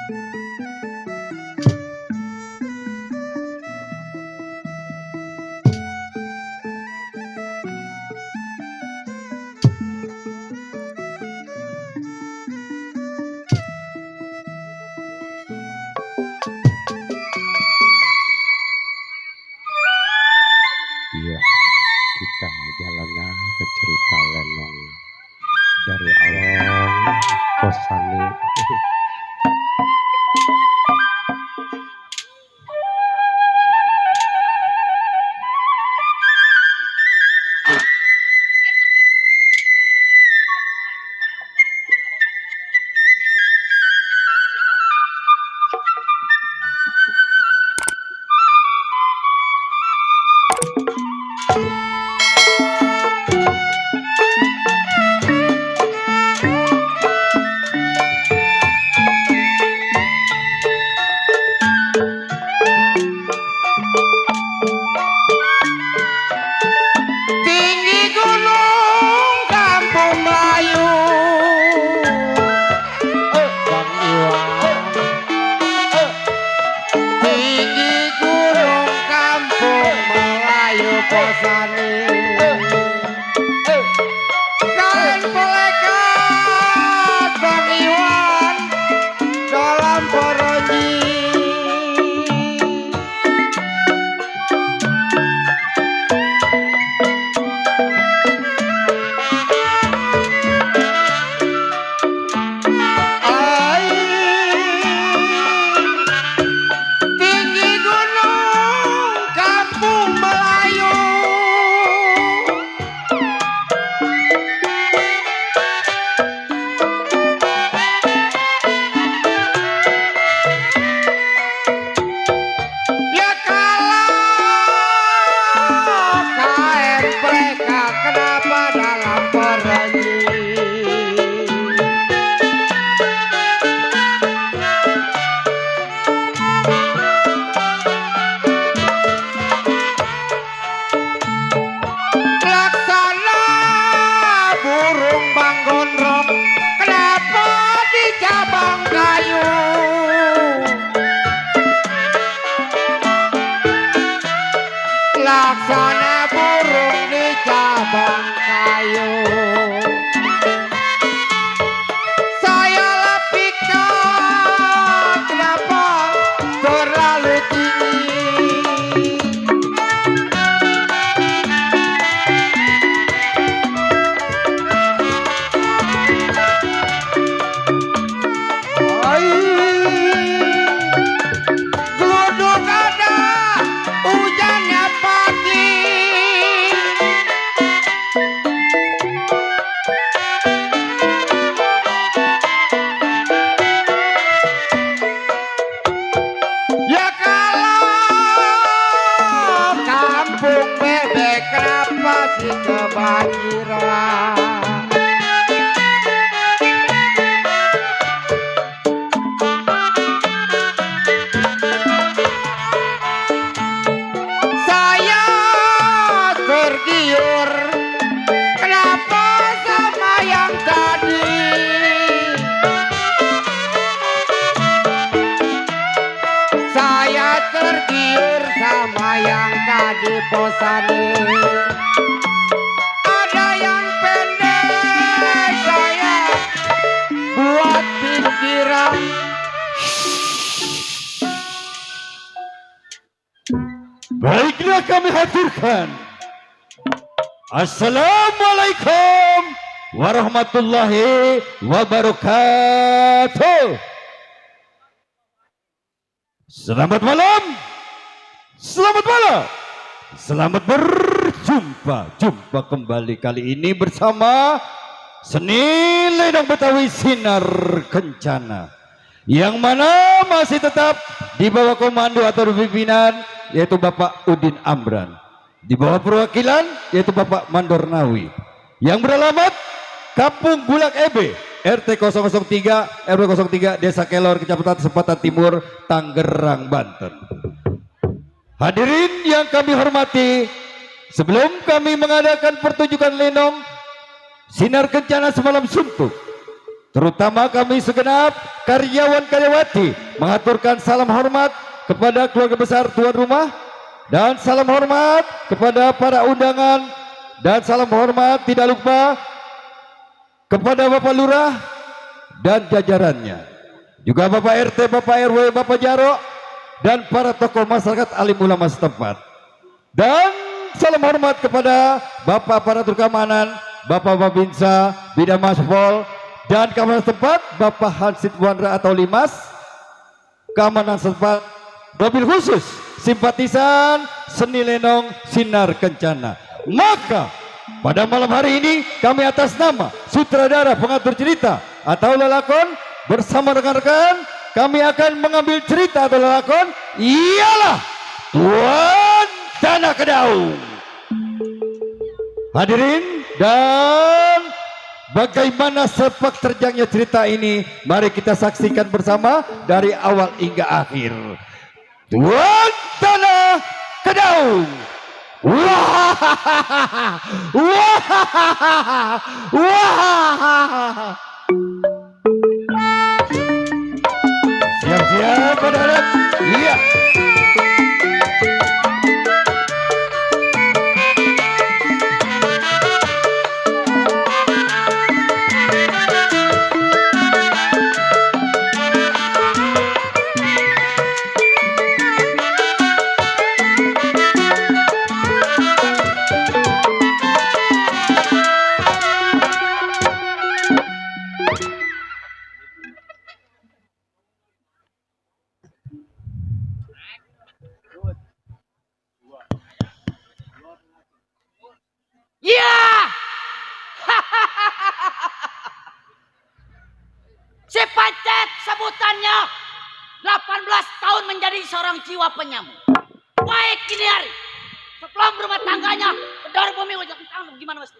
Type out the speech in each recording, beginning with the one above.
Iya, kita jalannya ke cerita lenong dari awal kosani. Tinggi gunung kampung Melayu, Bang Iwan. Tinggi gunung kampung Melayu Kosani. Kalian melekat Bang Iwan dalam poroji. Tinggi gunung kampung Melayu, ya kalau KM mereka kenapa dalam perangi. Laksana burung Bang Gondrong, kenapa di cabang kayu? Laksana burung di cabang kayu. Saya lepikan, kenapa terlalu tinggi? Geluduk ada, hujannya pagi. Ya kalau kampung bebek kenapa sih kebanjiran? Saya tergiur, kenapa sama yang tadi? Saya tergiur sama yang tadi posani. Ada yang pendek, saya buat pikiran. Baiklah kami haturkan. Assalamualaikum warahmatullahi wabarakatuh. Selamat malam. Selamat malam. Selamat berjumpa. Jumpa kembali kali ini bersama Seni Lenong Betawi Sinar Kencana, yang mana masih tetap di bawah komando atau pimpinan yaitu Bapak Udin Amran, di bawah perwakilan yaitu Bapak Mandor Nawi, yang beralamat Kampung Bulak EB, RT 003 RW 03 Desa Kelor, Kecamatan Sepatan Timur, Tangerang, Banten. Hadirin yang kami hormati, sebelum kami mengadakan pertunjukan lenong Sinar Kencana semalam suntuk, terutama kami segenap karyawan-karyawati mengaturkan salam hormat kepada keluarga besar tuan rumah dan salam hormat kepada para undangan dan salam hormat tidak lupa kepada Bapak Lurah dan jajarannya, juga Bapak RT, Bapak RW, Bapak Jarok dan para tokoh masyarakat alim ulama setempat. Dan salam hormat kepada Bapak Aparatur Keamanan, Bapak Babinsa, Bidang Maspol dan keamanan setempat, Bapak Hansit Wandra atau Limas keamanan setempat, mobil khusus simpatisan Seni Lenong Sinar Kencana. Maka pada malam hari ini kami atas nama sutradara pengatur cerita atau lelakon bersama rekan-rekan kami akan mengambil cerita atau lelakon ialah Tuan Tanah Kedaung. Hadirin, dan bagaimana sepak terjangnya cerita ini mari kita saksikan bersama dari awal hingga akhir. Tuan Tanah Kedaung. Wah, wah, wah. Siap-siap anak-anak. Iya. Ya! Si Pacet sebutannya 18 tahun menjadi seorang jiwa penyamu. Baik kini hari sebelum rumah tangganya dari bumi wajah tanggung gimana mas?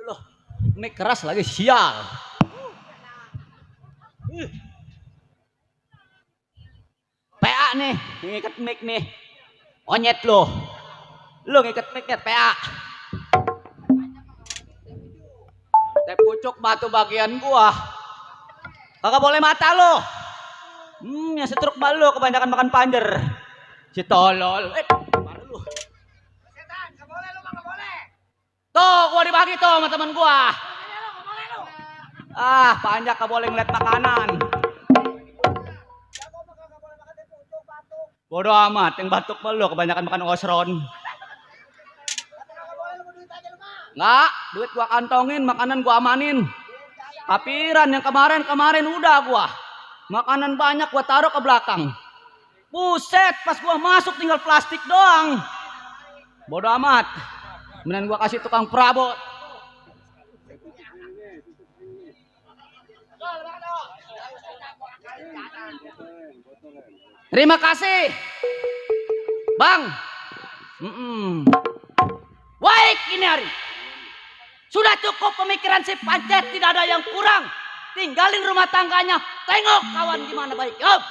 Loh, mic keras lagi sial. PA nih, ngikat mic nih. Onyet lo. Lo ngikat mic-nya PA. Teh pucuk batu bagian gua. Kagak boleh mata lo. Ya setruk malu kebanyakan makan panjer. Si tolol. Mana lu? Setan, enggak boleh lu mah enggak boleh. Tuh, gua dibagi tuh sama teman gua. Ah, banyak ka boleh ngeliat makanan. Bodoh amat, yang batuk melu kebanyakan makan osron. Nggak, duit gua kantongin, makanan gua amanin. Kapiran yang kemarin udah gua. Makanan banyak gua taruh ke belakang. Buset, pas gua masuk tinggal plastik doang. Bodoh amat. Mendingan gua kasih tukang perabot. Terima kasih, Bang. Baik ini hari. Sudah cukup pemikiran si Pancet, tidak ada yang kurang. Tinggalin rumah tangganya, tengok kawan gimana baik. Yup.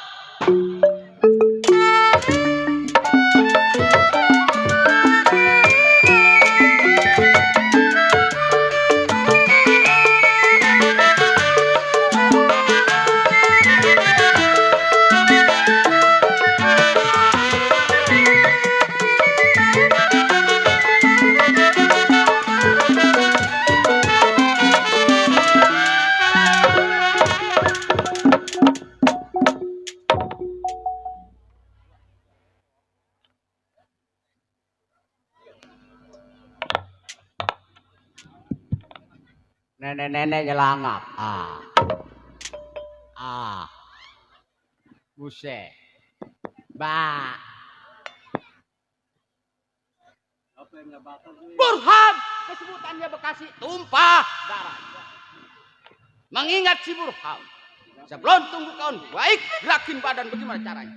Nenek-nenek nyelangap. Buset. Ba. Burhan, kesebutannya Bekasi tumpah darah. Mengingat si Burhan. Sebelum tunggu kawan baik, gerakin badan bagaimana caranya?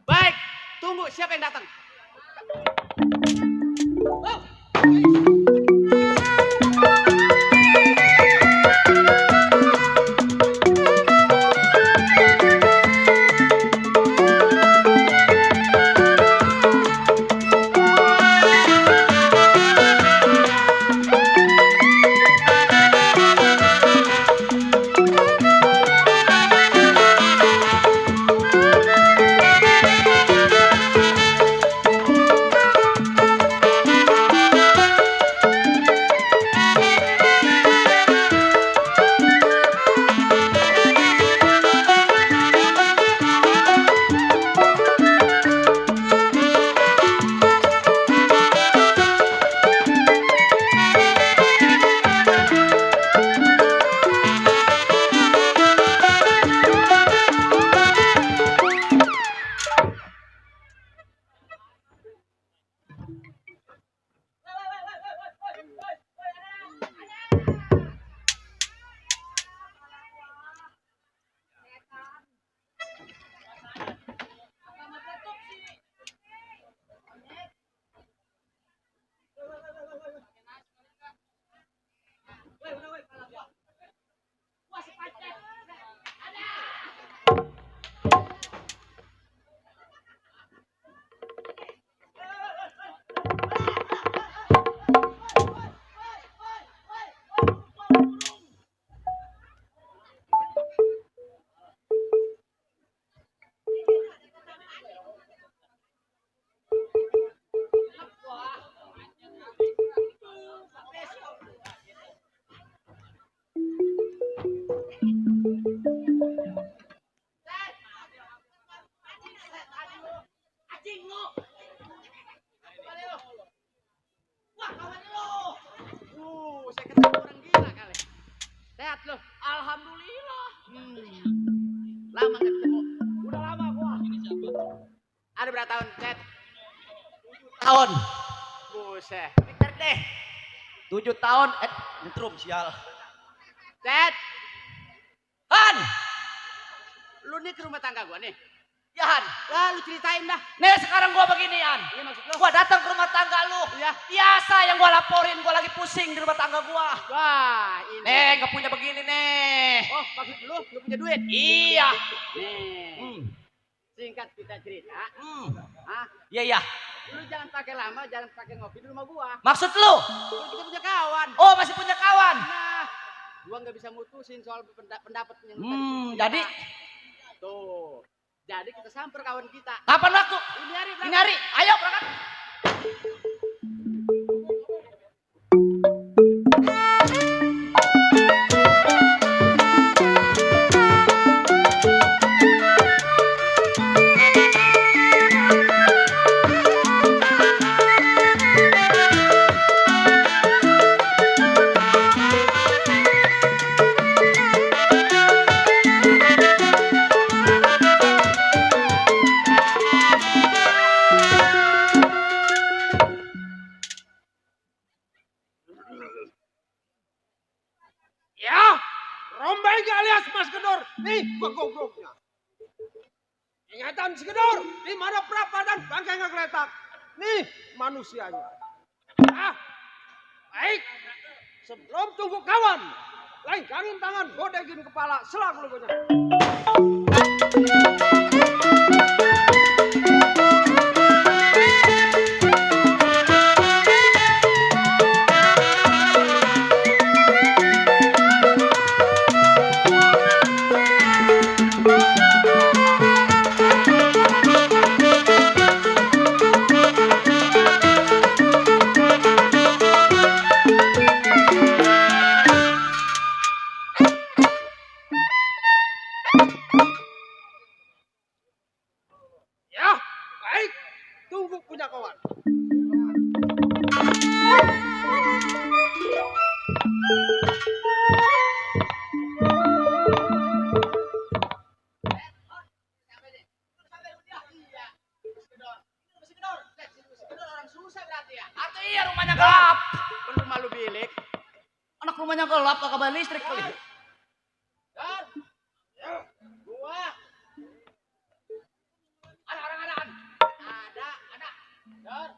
Baik, tunggu siapa yang datang. berapa tahun, Cet? Tahun. Buset. Pinter deh. 7 tahun. Nyetrum sial. Cet, Han. lu nih ke rumah tangga gua nih. Ya Han. Lah, lu ceritain dah. Nih sekarang gua beginian. Iya maksud lu? Gua datang ke rumah tangga lu. Iya. Biasa yang gua laporin, gua lagi pusing di rumah tangga gua. Wah, ini. Nih, nggak punya begini nih. Oh, maksud lu punya duit? Iya. Nih. Singkat kita cerita. Ah, Iya, iya. lu jangan pakai lama, jangan pakai ngopi di rumah gua. Maksud lu? Lu kita punya kawan. Oh, masih punya kawan. Nah, gua nggak bisa mutusin soal pendapat yang lu tadi punya. Jadi tuh. Jadi kita samper kawan kita. kapan waktu? Ini hari, Ini hari. Ayo berangkat. Ya, rombeng alias Mas Gedor. Nih, gogoknya. Ingatan si Gedor, di mana Prapa dan bangkai ngegeletak. Nih, manusianya. Ah, baik. Sebelum tunggu kawan, lengkangin tangan, godekin kepala, selaku logonya. Ya, baik. Tunggu punya kawan. Atau iya rumahnya gelap. Kan rumah lu bilik. Anak rumahnya gelap, kagak bayar listrik kali. Dan, ya, gua. Ada orang ada. Ada. Dan,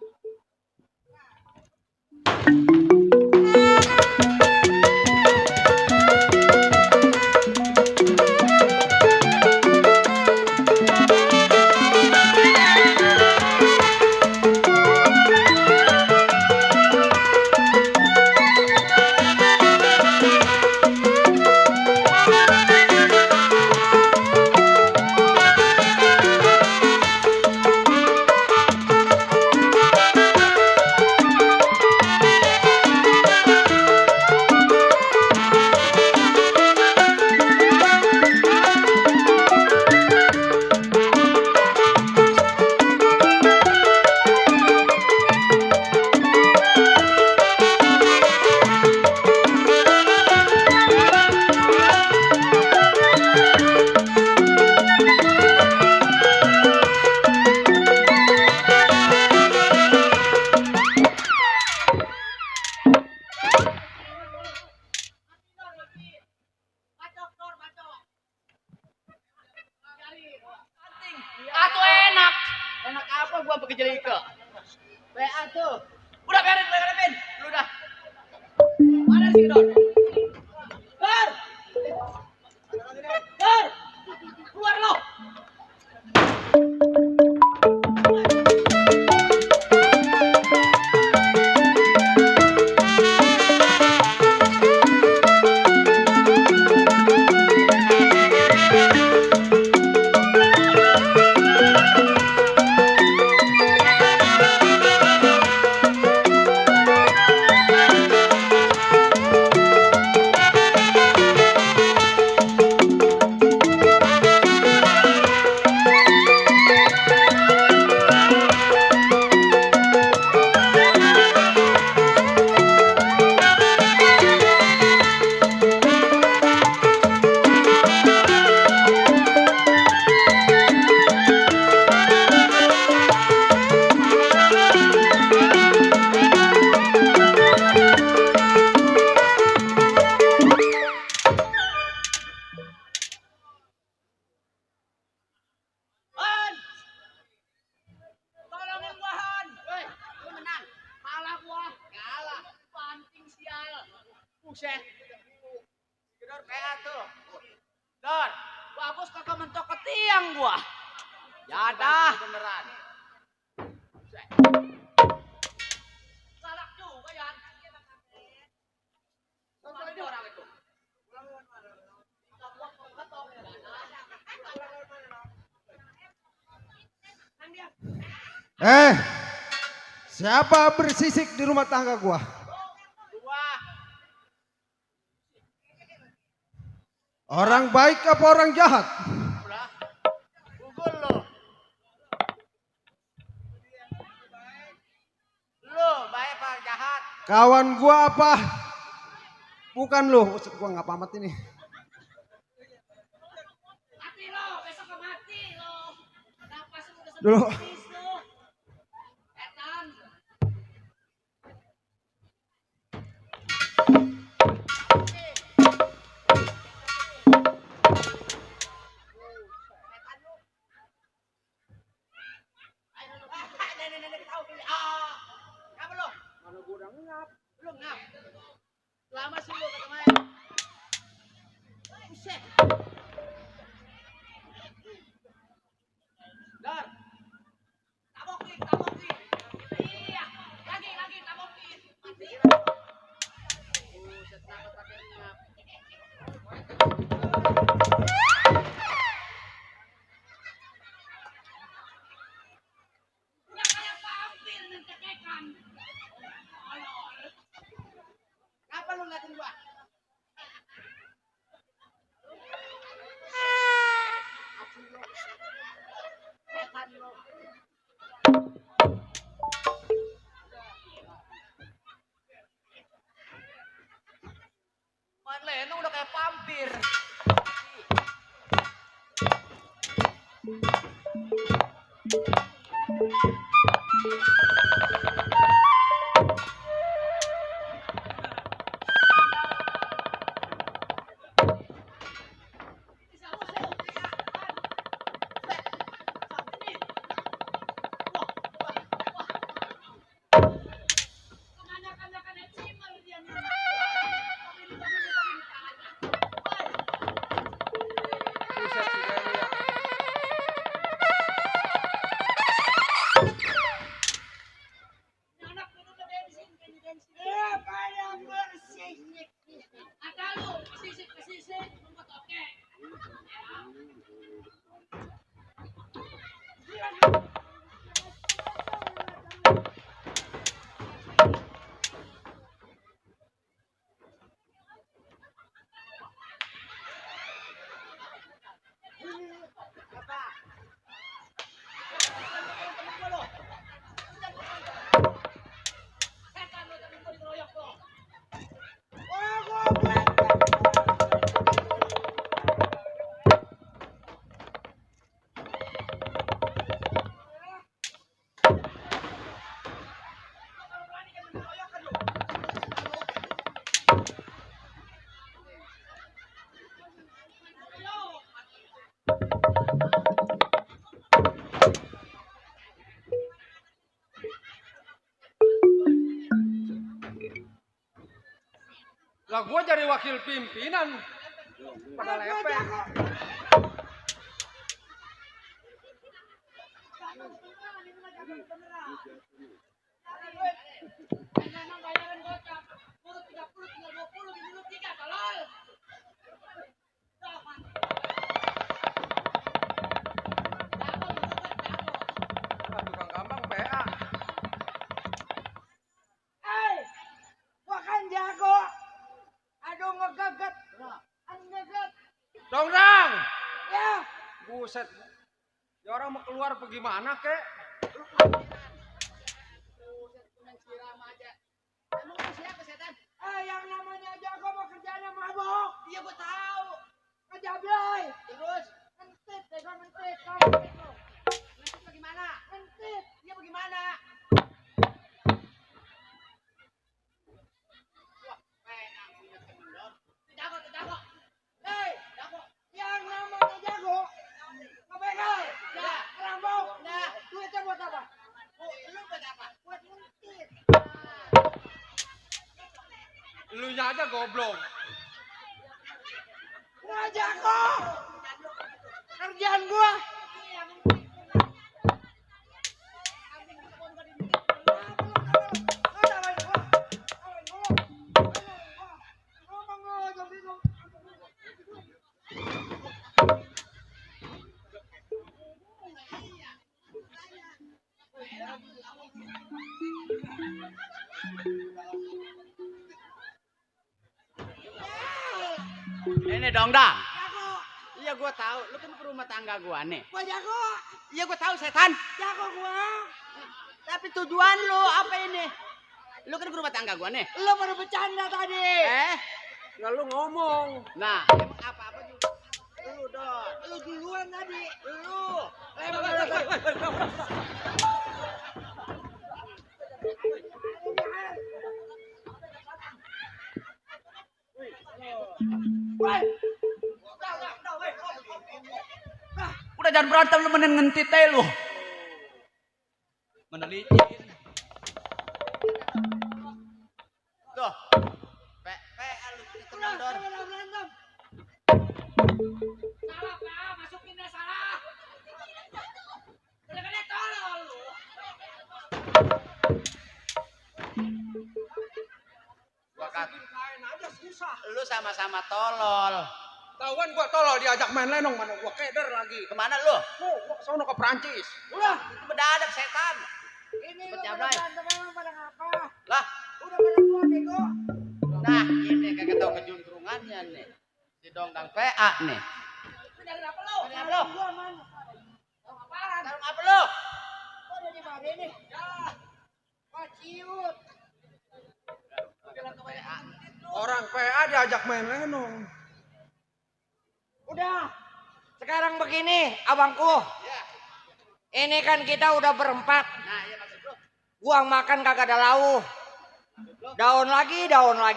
Atau enak. enak apa gua pakai jelika? PA tuh. Udah biarin. Lu dah. Mana sih Gedor? Gedor! Gedor! Keluar lo! Buset. Gedor PA tuh. Dor, bagus kakak mentok ke tiang gua. Ya dah. Beneran. Buset. Galak juga ya. Sama orang itu. Siapa bersisik di rumah tangga gua? Gua. Orang baik apa orang jahat? Udah. Gugul lo. Lo baik apa jahat? Kawan gua apa? Bukan lu, maksud gua nggak pamat ini. Mati lo, besok ke mati lo. Kenapa sih udah Dulu. sebis lo? Etan. Belum ngap. Lama sih lo kata main. Buset. Dar. Tabokin, tabokin. Iya, lagi tabokin. Mati. Buset, takut pakai ngap. Udah kayak vampir mencekekan. Kenapa lu ngeliatin gua? Setan lo. Man Leno udah kayak vampir. Lah gua jadi wakil pimpinan. Pada lepek. Tukang gampang PA. Gua kan jago. Aduh ngegaget. Ngegaget. Dong. Ya. Buset. Ya orang mau keluar bagaimana kek? Buset, main siram aja. Emang lu siapa setan? Yang namanya jago mau kerjanya mabok. Iya gua tahu. Ngejablay. Terus Mentit, pegang mentit. Kamu itu. nanti bagaimana? Mentit. Iya bagaimana? Wah, penang punya temen lo. Jago, jago. Hei, jago. Yang namanya jago. Ngebegal. Ya. Ngerampok. Nah. Duitnya buat apa? Lu buat apa? Buat mentit. Lu nya aja goblok. Gua jago. Kerjaan gua. Ini dong, Dang. Jago. Iya gua tahu, lu kan perumah tangga gua nih. Gua jago. Iya gua tahu setan. Jago gua. Tapi tujuan lu apa ini? Lu kan perumah tangga gua nih. Lu baru bercanda tadi. Ya lu ngomong. Nah, emang apa-apa juga. Lu dong. Lu duluan tadi. Lu. Udah jangan berantem lu menen ngentit aja lu. Mana licin. Tuh. Lu punya teman Dor. Berantem. Salah, Pak. Masukinnya salah. Bener-bener tolol lu. Gua kata, Kain aja susah. lu sama-sama tolol. Tahuan gua tolol diajak main lenong mana gua keder lagi. Kemana lu? Gua sono ke Perancis. Udah. Itu mendadak setan. Ini lu Cepet pada Jablay. berantem emang pada ngapa? Lah, Udah pada gua bego. nah ini kagak tahu kejuntrungannya nih. Si Dongdang PA nih. Dari apa lu? Dari apa lu? Gua mana? Tahu apaan? Tahu apa lu? Gua udah di mana nih? Ya. Wah, ciut. Bilang ke PA. Orang PA diajak main lenong. Udah. Sekarang begini, abangku. Ya. Ini kan kita udah berempat. Nah, iya maksud lu. Gua makan kagak ada lauh. Daun lagi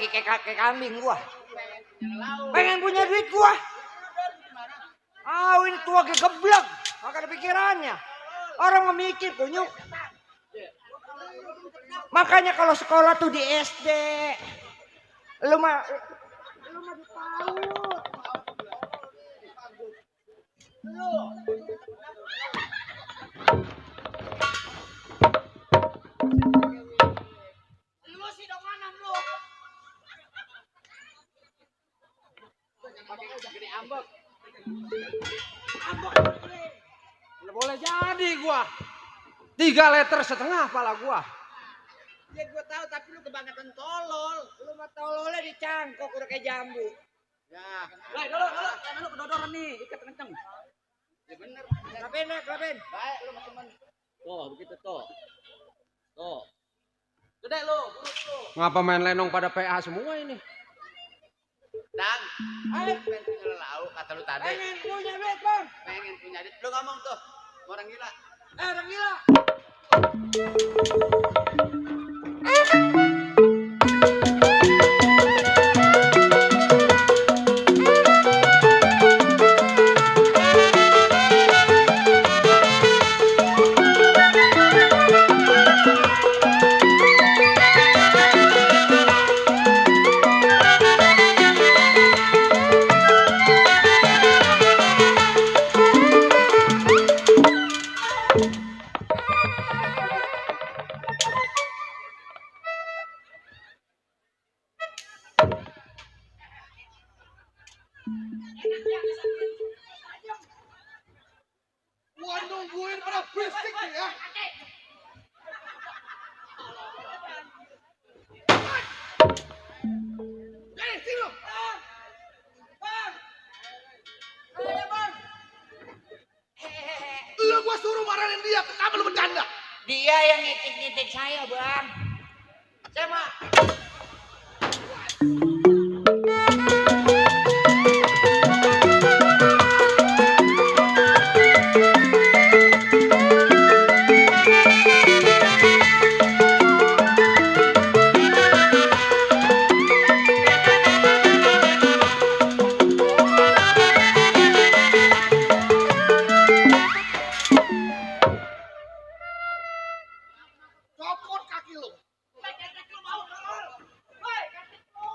kayak kambing gua. Pengen punya duit gua. Ah, ini tua geblek. Kagak ada pikirannya. Orang memikir kunyuk. Makanya kalau sekolah tuh di SD. Lu mah di PAUD. Lu sih dong mana lu? Gini ambek. Nggak boleh jadi gua. 3,5 liter pala gua. Ya gua tahu tapi lu kebangetan tolol. Lu mah tololnya dicangkok udah kayak jambu. Ya. Karena lu kedodoran nih, ikat kenceng. Ya bener. Kelapin. Baik lu sama teman. Tuh, begitu tuh. Tuh. Gede lu, buruk lu. Ngapa main lenong pada PA semua ini? Dang, pengen punya lauk kata lu tadi. Pengen punya duit, Bang. Pengen punya duit. Lu ngomong tuh, orang gila. Orang gila. Gua nungguin pada berisik nih ya. Sini lu. Lu gua suruh marahin dia, kenapa lu bercanda? Dia yang ngitik-ngitik saya, Bang. Saya mah Copot kaki lu. kaki lu mau tolol. Woi, kaki lu.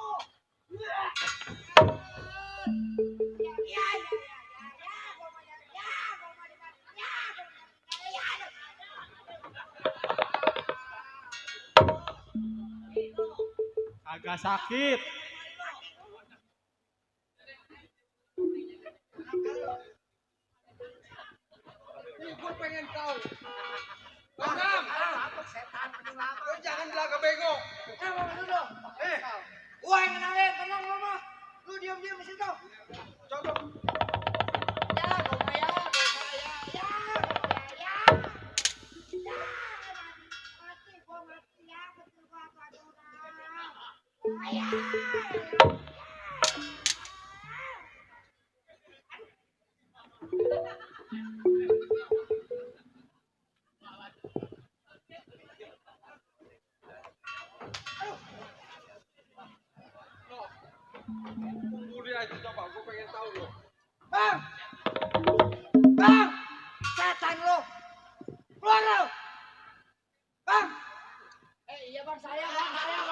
Agak sakit. Ini gue pengen tahu. Bang, lu jangan belaga bego. Gua yang kenalin, tenang lu mah. Lu diam-diam di situ. Coba. Ya, gomaya, ya. Mati, gua mati ya, betul gua orang. Tunggu dia aja coba, gue pengen tahu lo. Bang! Bang! Setan lu! Keluar lu! Bang! Iya bang, saya bang. Saya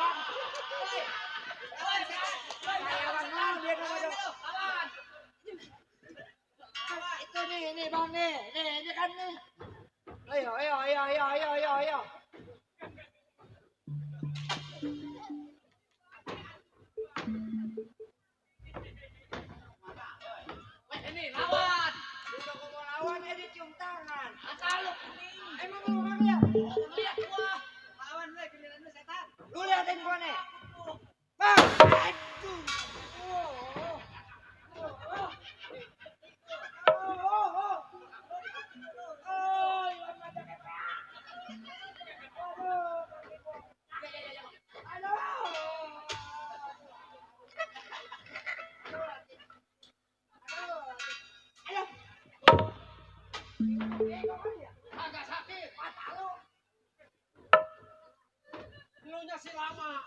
bang, biar nama dong. Itu nih bang nih. Ini kan nih. Ayo. Ini lawan. Udah gua mau lawan ya dicium tangan. Asal lu. Emang lu orangnya? Lihat gua. Lawan lu, giliran lu setan. Lu liatin gua nih. Bang! Aduh. Agak sakit. Lu nya si lama.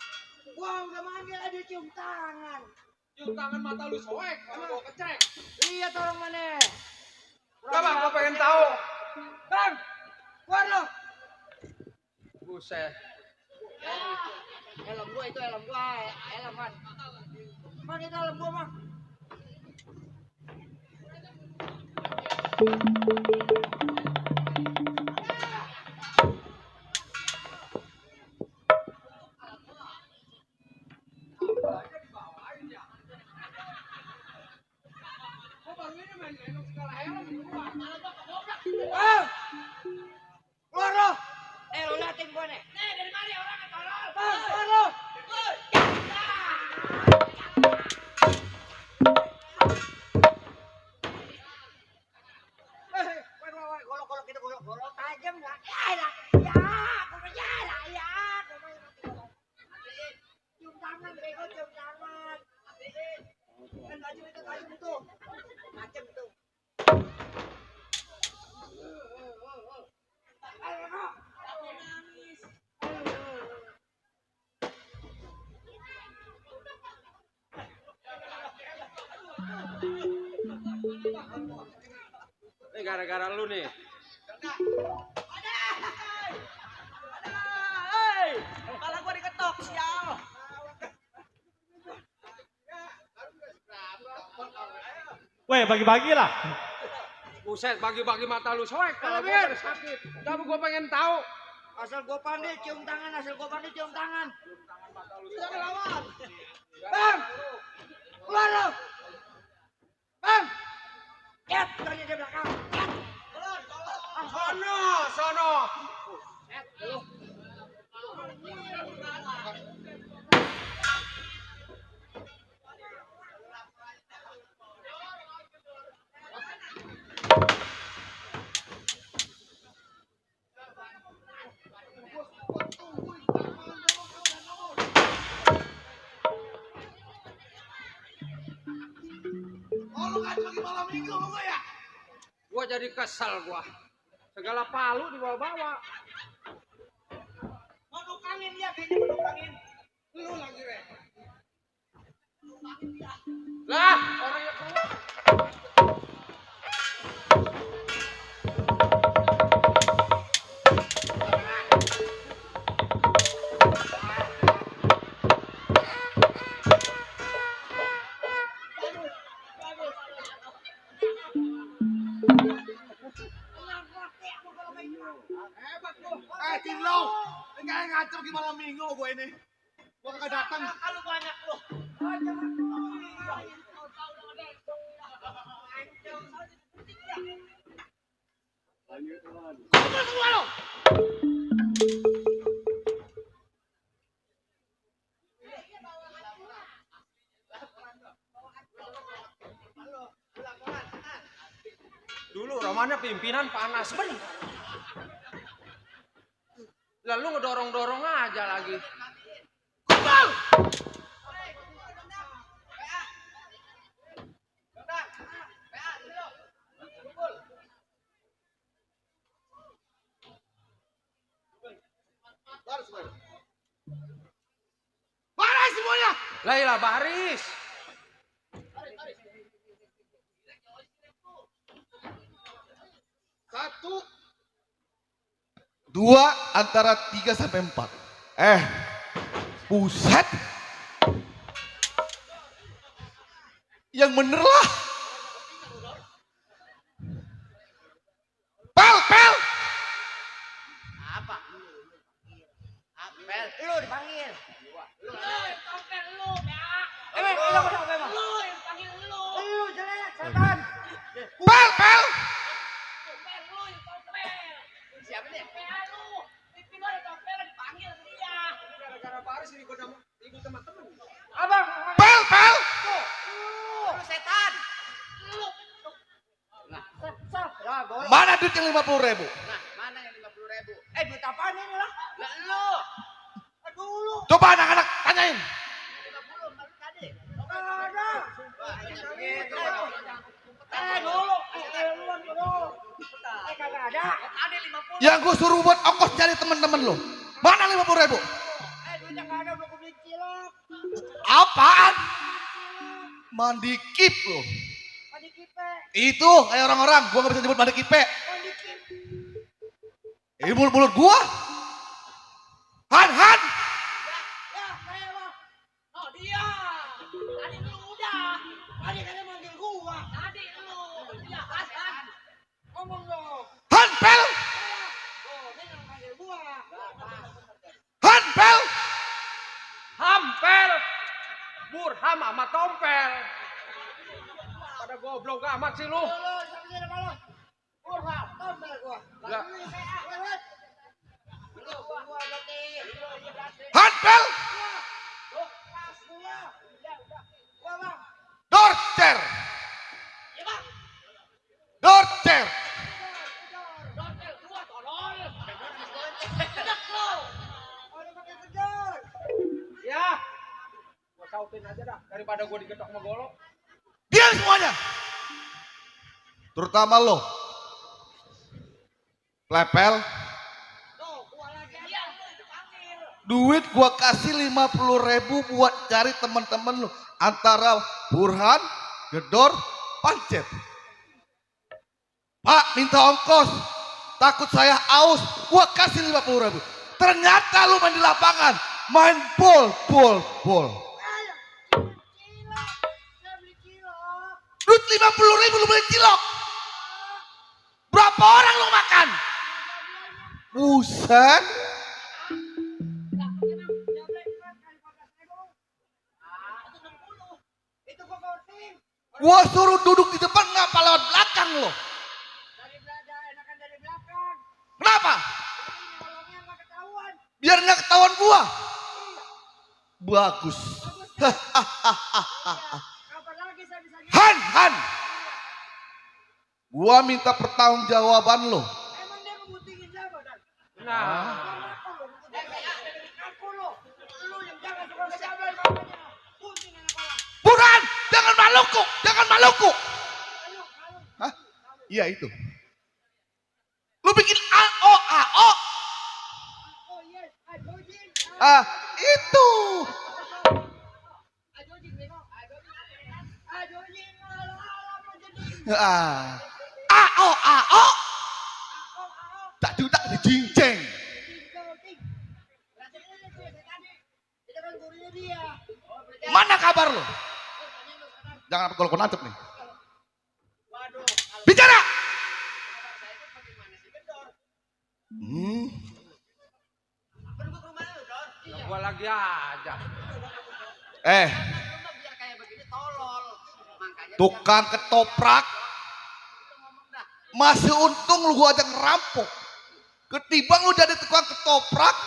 Gua udah manggil aja cium tangan. Cium tangan mata lu soek, kalau gua kecek. Lihat orang mana. Coba gua pengen tahu. Bang, keluar lo. Buset. Helm gua itu helm kan. Bang itu helm gua mah. Gua baru ini main segala helm. Bang, keluar lo. Lo liatin gua nih. Nih, dari mana orangnya tolol? Bang, keluar lo. Golok gitu, golok tajam lah. Ya. Cium tangan, bego cium tangan. Kan tajam itu. Tajam itu. Ayo, no. Ini gara-gara lu nih. Kepala gua diketok, sial. Weh, bagi-bagi lah. Buset, bagi-bagi mata lu soek. Kalau gua sakit. Coba gua pengen tahu. Asal gua pandai cium tangan. Jangan lawan. Bang! Keluar lo! Bang! Lihat, tanya di belakang. Sono. Gua jadi kesel gua. Segala palu dibawa-bawa. Mau nukangin dia, kayaknya mau nukangin. Lu lagi, Re. Lah, orangnya keluar. Hebat lu. Cinglo. Ini kayak ngaco di malam minggu gue ini. Gua kagak datang. Kalau banyak lu. Dulu romannya pimpinan panas bener. Lalu ngedorong-dorong aja lagi. Kubal! Baris semuanya. Lah baris. Satu, dua, antara 3 sampai 4. Buset. Yang bener lah. Pel. Apa? Apel. Lu dipanggil. Lu yang tongkel lu, ya. Lu kenapa emang? Lu yang panggil lu. Lu jelek, setan. Pel. Tongkel lu yang tongkel. Siapa nih? PA lu. Pipi lu yang tongkel dipanggil dia. Gara-gara baris ini gua ribut teman-teman. Abang. Pel. Lu setan. Lu. Ya, golok. Mana duit yang 50.000? Nah, mana yang 50.000? Duit apaan ini lah? Lah lu. Aduh, lu. Coba anak-anak tanyain. 50 baru tadi. Kagak ada. Wah, jangan begitu. Dulu. Luan dulu. Kagak ada. Tadi 50. Yang gue suruh buat ongkos cari teman-teman lo. Mana 50.000? Duitnya kagak ada, belum beli cilok. Apaan? Mandi kip lo. Mandi kipe. Itu kayak orang-orang. Gue gak bisa nyebut mandi kipe. Mandi kip. Ini mulut gua. Han. Ya, saya mah. Oh, dia. Tadi lu udah. Tadi katanya manggil gua. Tadi lu. Dia Hasan. Ngomong dong. Han, Pel. Oh, dia yang manggil gua. Han, Pel. Hampel. Burham sama tompel. Pada goblok amat sih lu. Lu, sampai sini apa lu? Gua, tombel gua. Lah. Lewat. Lu, gua berarti. Han, Pel. Pas gua. Ya, udah. Gua, Bang. Dorcer. Ya, Bang. Dorcer. Dontel gua tolol. Enak lu. Ada pakai gedor. Ya. Gua sautin aja dah daripada gua digetok sama golok. Diam semuanya. Terutama lo. Plepel. Tuh, gua lagi. Dia lu dipanggil. Duit gua kasih 50.000 buat cari teman-teman lo. Antara Burhan, Gedor, Pancet. Pak minta ongkos. Takut saya aus. Gua kasih 50.000. Ternyata lu main di lapangan. Main bol. Cilok. Saya beli cilok. Duit 50.000 lu beli cilok. Berapa orang lu makan? Buset. Itu gua counting. Gua suruh duduk di depan ngapa lewat belakang lo. Dari belakang, enakan dari belakang. Kenapa? Ini nolongnya nggak ketahuan. Biar nggak ketahuan gua. Bagus. Kapan lagi saya bisa nyari? Han. Gua minta pertanggungjawaban lo. Emang dia ngebuntingin siapa, Dan? Nah. Aku lo. Lu yang jangan suka berjalan makanya. Bunting anak orang. Burhan, jangan Maluku. Hah? Iya itu. Lu bikin AO. Oh yes, Ajojin. Itu. Ajojin bengok. Ajojin ala mau jadi. AO. Tak juta di cinceng. Itu kan gurunya dia. Mana kabar lo? Jangan apa kalau nancep nih. Bicara. Gua lagi lagi aja. Biar kayak begini tolol. Makanya Tukang ketoprak. Masih untung lu gua aja ngerampok. Ketimbang lu jadi tukang ketoprak.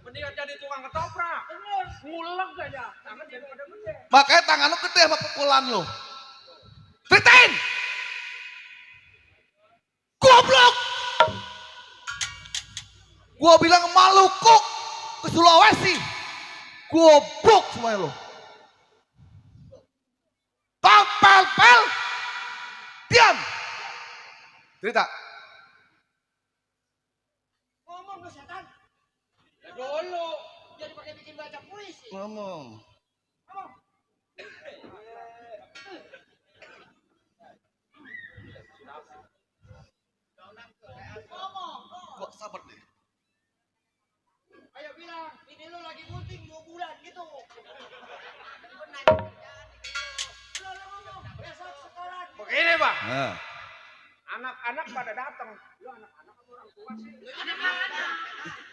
Mendingan jadi tukang ketoprak. Ngulek aja. Tangan jadi pada gede. Makanya tangan lu gede sama pukulan lu. Ceritain. Goblok. Gua bilang Maluku ke Sulawesi. Goblok semuanya lu. Pel. Diam. Cerita. ngomong ke setan. Ya dulu. Jadi pakai bikin baca puisi. Ngomong. Gua sabar deh. Ayo bilang, ini lu lagi gunting 2 bulan gitu. Lu ngomong, besok sekolah. Begini bang, Nah. anak-anak pada datang. Lu anak-anak apa orang tua sih?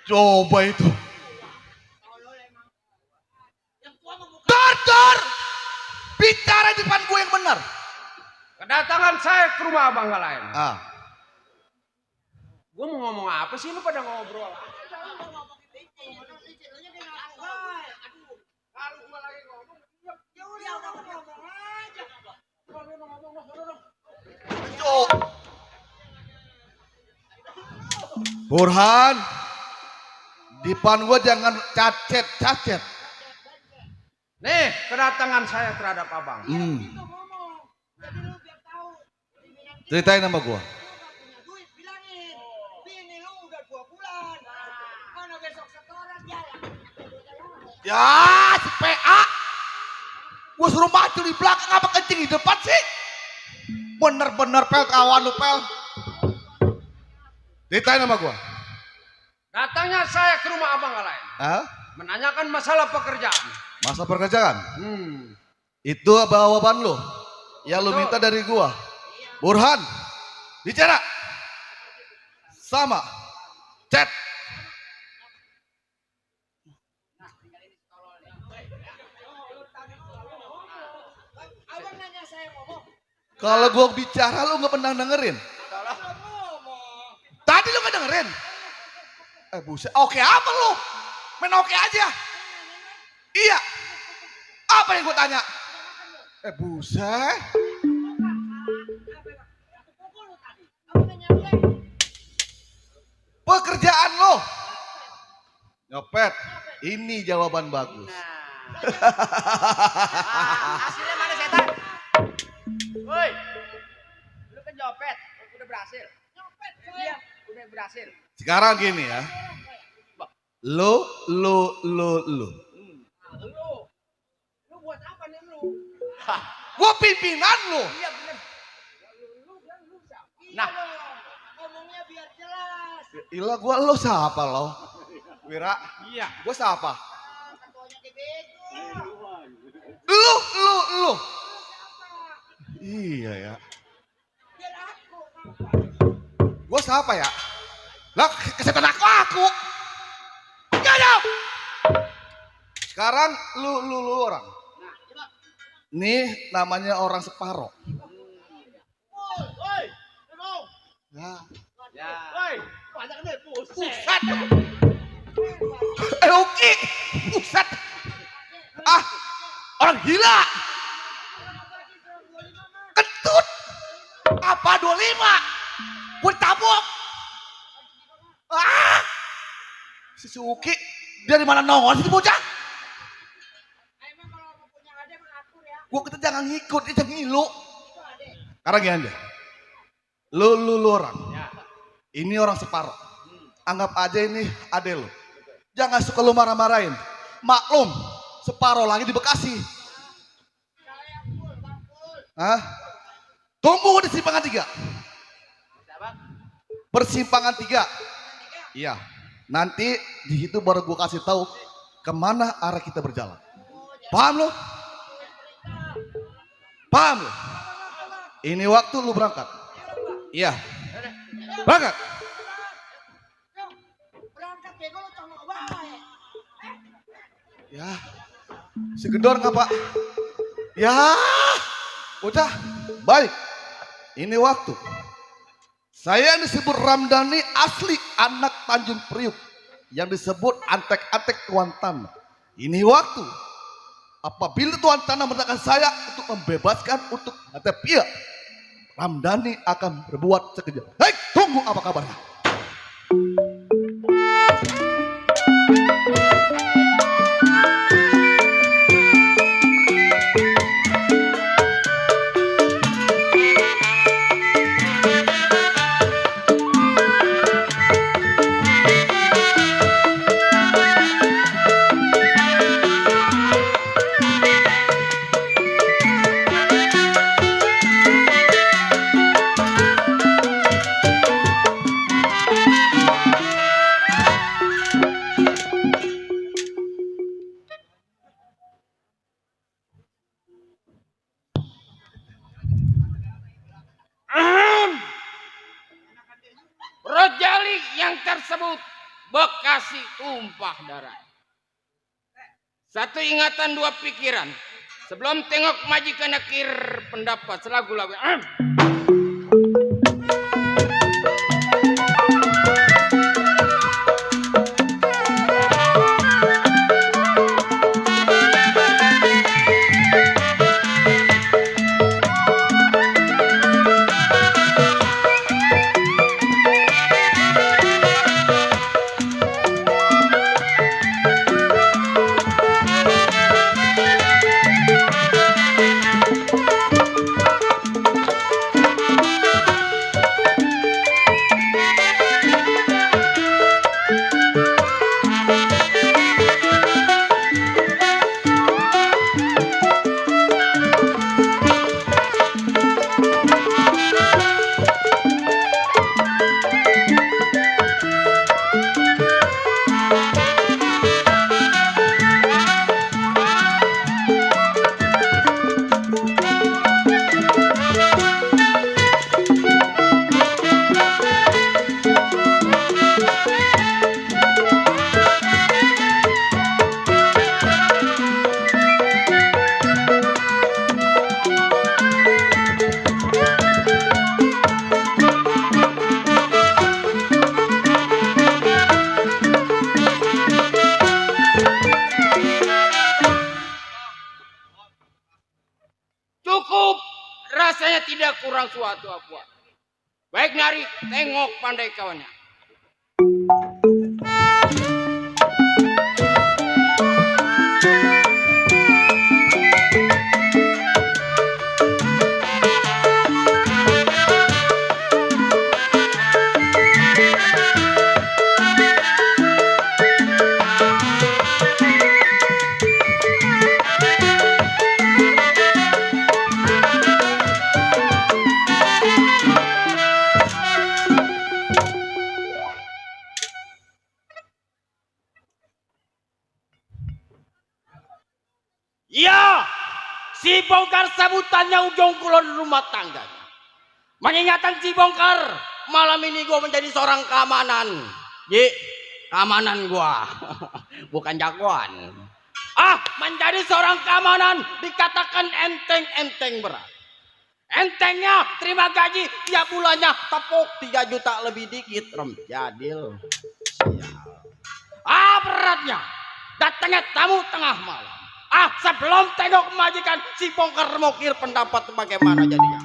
Coba itu. Tolol emang. Yang tua mau buka. Dor. Bicara di depan gue yang benar. Kedatangan saya ke rumah abang gak lain. Ah. Gue mau ngomong apa sih, lu pada ngobrol? Burhan, di depan gue jangan cacet. Nih, kedatangan saya terhadap abang. Ceritain sama gue. Duit bilangin. Bini lu udah 2 bulan. Mana besok setoran jalan. Ya, si PA. Gue suruh maju di belakang apa kencing di depan sih? Bener-bener pel kawan lu pel. Ceritain sama gue. Datangnya saya ke rumah abang gak lain. Hah? Menanyakan masalah pekerjaan. Masa pekerjaan? Hmm. Itu jawaban lu. Yang lu Betul. minta dari gua. Burhan, bicara. Sama. Chat. Abang nanya saya ngomong. Kalau gua bicara lu nggak pernah dengerin. Tadi lu nggak dengerin. Buset. Oke apa lu? Main oke aja. Iya. Apa yang gua tanya? Buset. Pekerjaan lo. Nyopet. Ini jawaban bagus. Hasilnya mana setan? Woi. Lu kan nyopet, udah berhasil. Nyopet iya, udah berhasil. Sekarang gini ya. Lo. Lu buat apa nih lu? Gua pimpinan lo. Iya bener. Lu bilang lu siapa? Nah, ngomongnya biar jelas. Ila gua lo siapa lo? Wira. Iya. Gua siapa? Ketuanya dibego. Lu. Iya ya. Biar aku. Gua siapa ya? Lah kesetan aku. Gak. Sekarang lu orang. Nih namanya orang separoh. Woi, ngomong. Ya. Woi, banyak deh pusat. Oke. Pusat. Orang gila. Kentut. Apa 25? Gue tabok. Si Suki. Dari mana nongol sih bocah? Emang kalau mau punya adek mengatur ya. Gue kita jangan ngikut, dia jangan ngilu. Sekarang gini aja. Lu orang. Ini orang separuh. Anggap aja ini ade lu. Jangan suka lu marah-marahin. Maklum, separuh lagi di Bekasi. Hah? Tunggu di simpangan 3. Persimpangan 3. Iya. Nanti di situ baru gue kasih tahu kemana arah kita berjalan. Paham lu? Paham lu? Ini waktu lu berangkat. Iya. Berangkat. Berangkat bego lu tongok bae. Ya, si Gedor ngapa? Ya, bocah, baik. Ini waktu. Saya yang disebut Ramdhani asli anak Tanjung Priuk. Yang disebut antek-antek Tuan Tanah. Ini waktu. Apabila Tuan Tanah memerintahkan saya untuk membebaskan untuk Hatepia, Ramdhani akan berbuat sekejap. Hei, tunggu apa kabarnya? Rojali yang tersebut Bekasi tumpah darah. Satu ingatan dua pikiran. Sebelum tengok majikan akhir pendapat selagu-lagu. Cukup, rasanya tidak kurang suatu apa. Baik Nari, tengok pandai kawannya. Ya, si Bongkar sebutannya ujung kulon rumah tangganya. Mengingatkan si Bongkar, malam ini gue menjadi seorang keamanan. Keamanan gua, bukan jagoan. Menjadi seorang keamanan dikatakan enteng-enteng berat. Entengnya terima gaji tiap bulannya tepuk 3 juta lebih dikit. Jadil. Beratnya datangnya tamu tengah malam. Sebelum tengok majikan si Bongkar mokir pendapat bagaimana jadinya.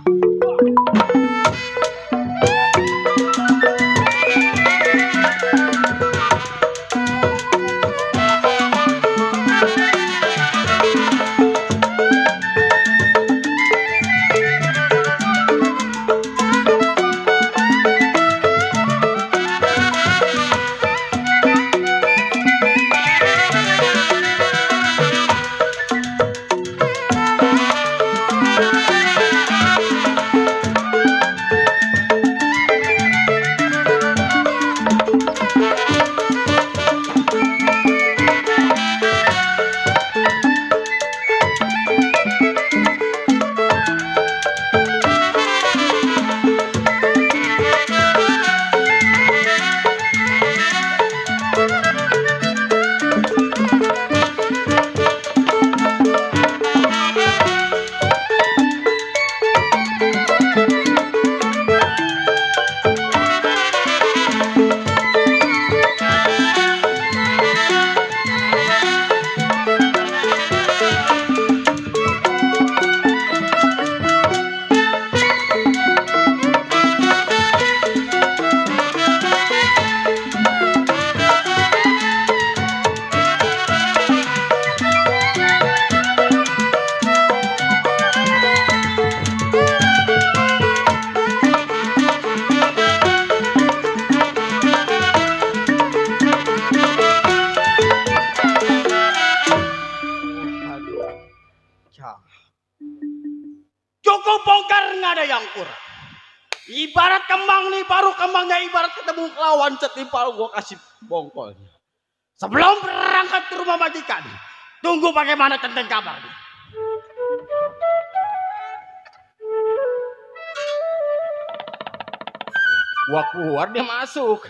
campur. Ibarat kembang nih, baru kembangnya ibarat ketemu lawan setimpal gua kasih bongkol. Sebelum berangkat ke rumah majikan, tunggu bagaimana tentang kabar. Gua keluar, dia masuk.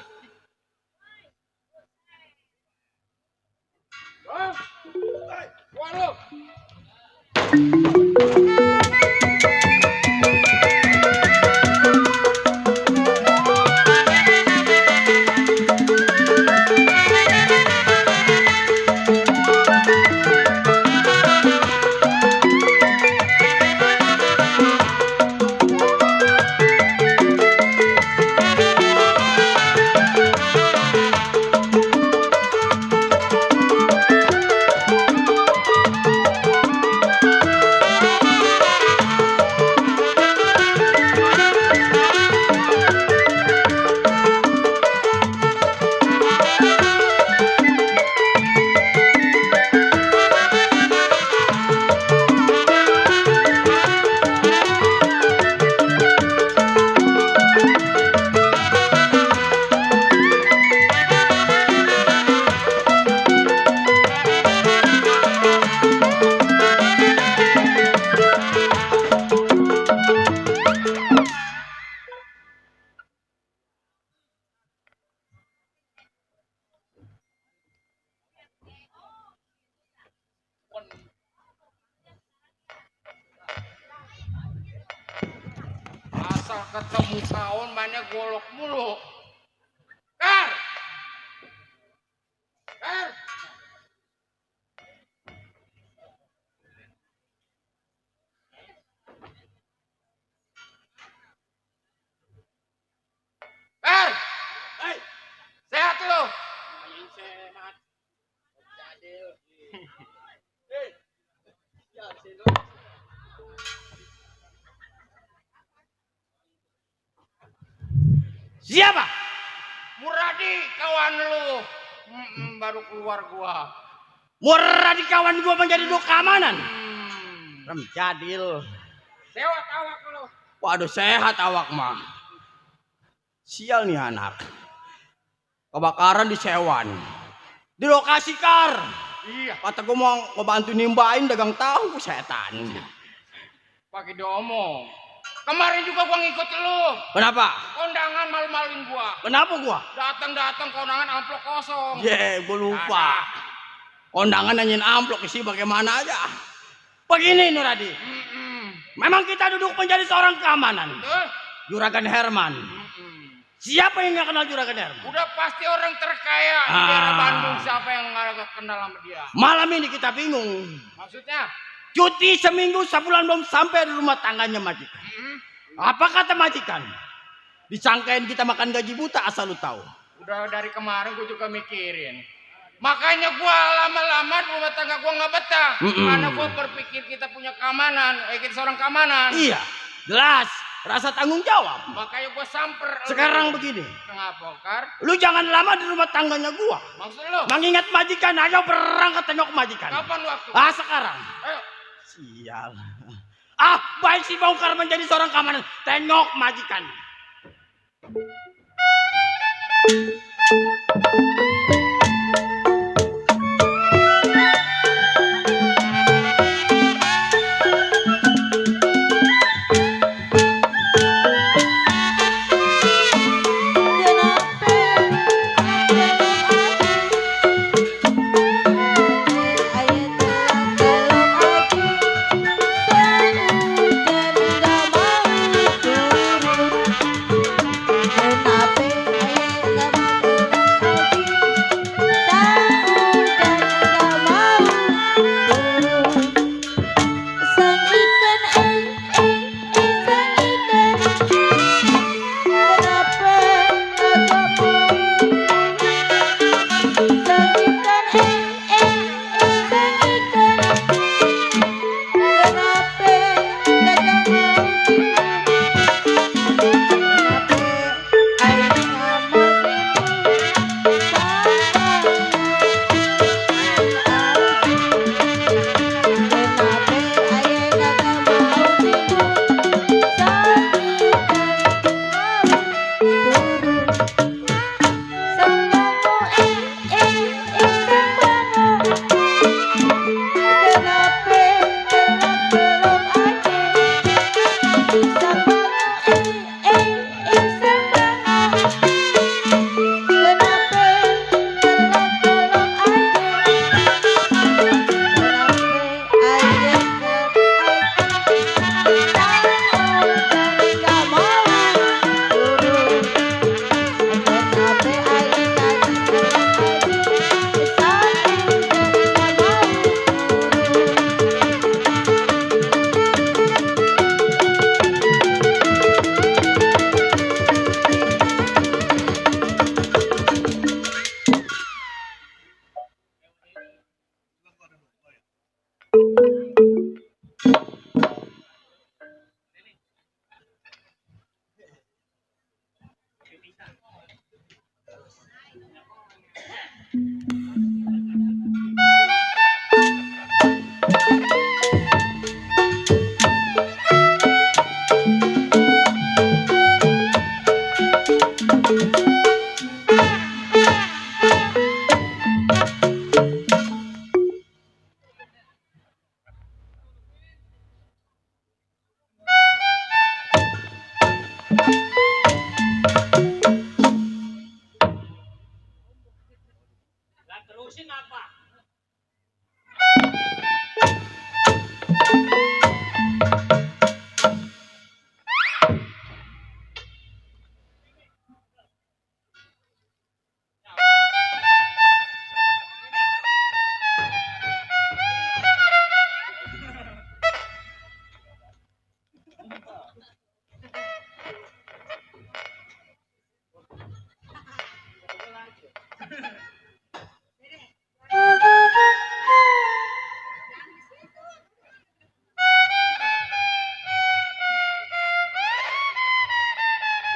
Waduh. Asal ketemu kawan banyak golok mulu. Kar! Kar! Kar! Hei! Sehat lu? Sehat. Siapa? Muradi kawan lu. Baru keluar gua. Muradi kawan gua menjadi dua keamanan. Rem Jadil. Sehat awak lu. Waduh, sehat awak mah. Sial nih anak. Kebakaran di Sewan. Di lokasi Kar. Iya. Kata gua mau ngebantu nimbain dagang tahu setan. Pakai diomong. Kemarin juga gua ngikut lu. Kenapa? Kondangan malu-maluin gua. Kenapa gua? Datang kondangan amplop kosong. Gua lupa. Kondangan nanyain amplop isi bagaimana aja. Begini Nuradi. Memang kita duduk menjadi seorang keamanan. Juragan Herman. Siapa yang nggak kenal Juragan Herman? Udah pasti orang terkaya di daerah Bandung. Siapa yang nggak kenal sama dia? Malam ini kita bingung. Maksudnya? Cuti seminggu sebulan belum sampai di rumah tangganya majikan. Apa kata majikan? Disangkain kita makan gaji buta asal lu tahu. Udah dari kemarin gue juga mikirin. Makanya gua lama-lama di rumah tangga gua nggak betah. Karena gua berpikir kita punya keamanan, kita seorang keamanan. Iya, jelas. Rasa tanggung jawab. Makanya gua samper. Sekarang begini. Kenapa, Kar? Lu jangan lama di rumah tangganya gua. Maksud lu? Mengingat majikan, ayo berangkat tengok majikan. Kapan waktu? Sekarang. Ayo. Sial. Baik si bongkar menjadi seorang keamanan. Tengok majikan.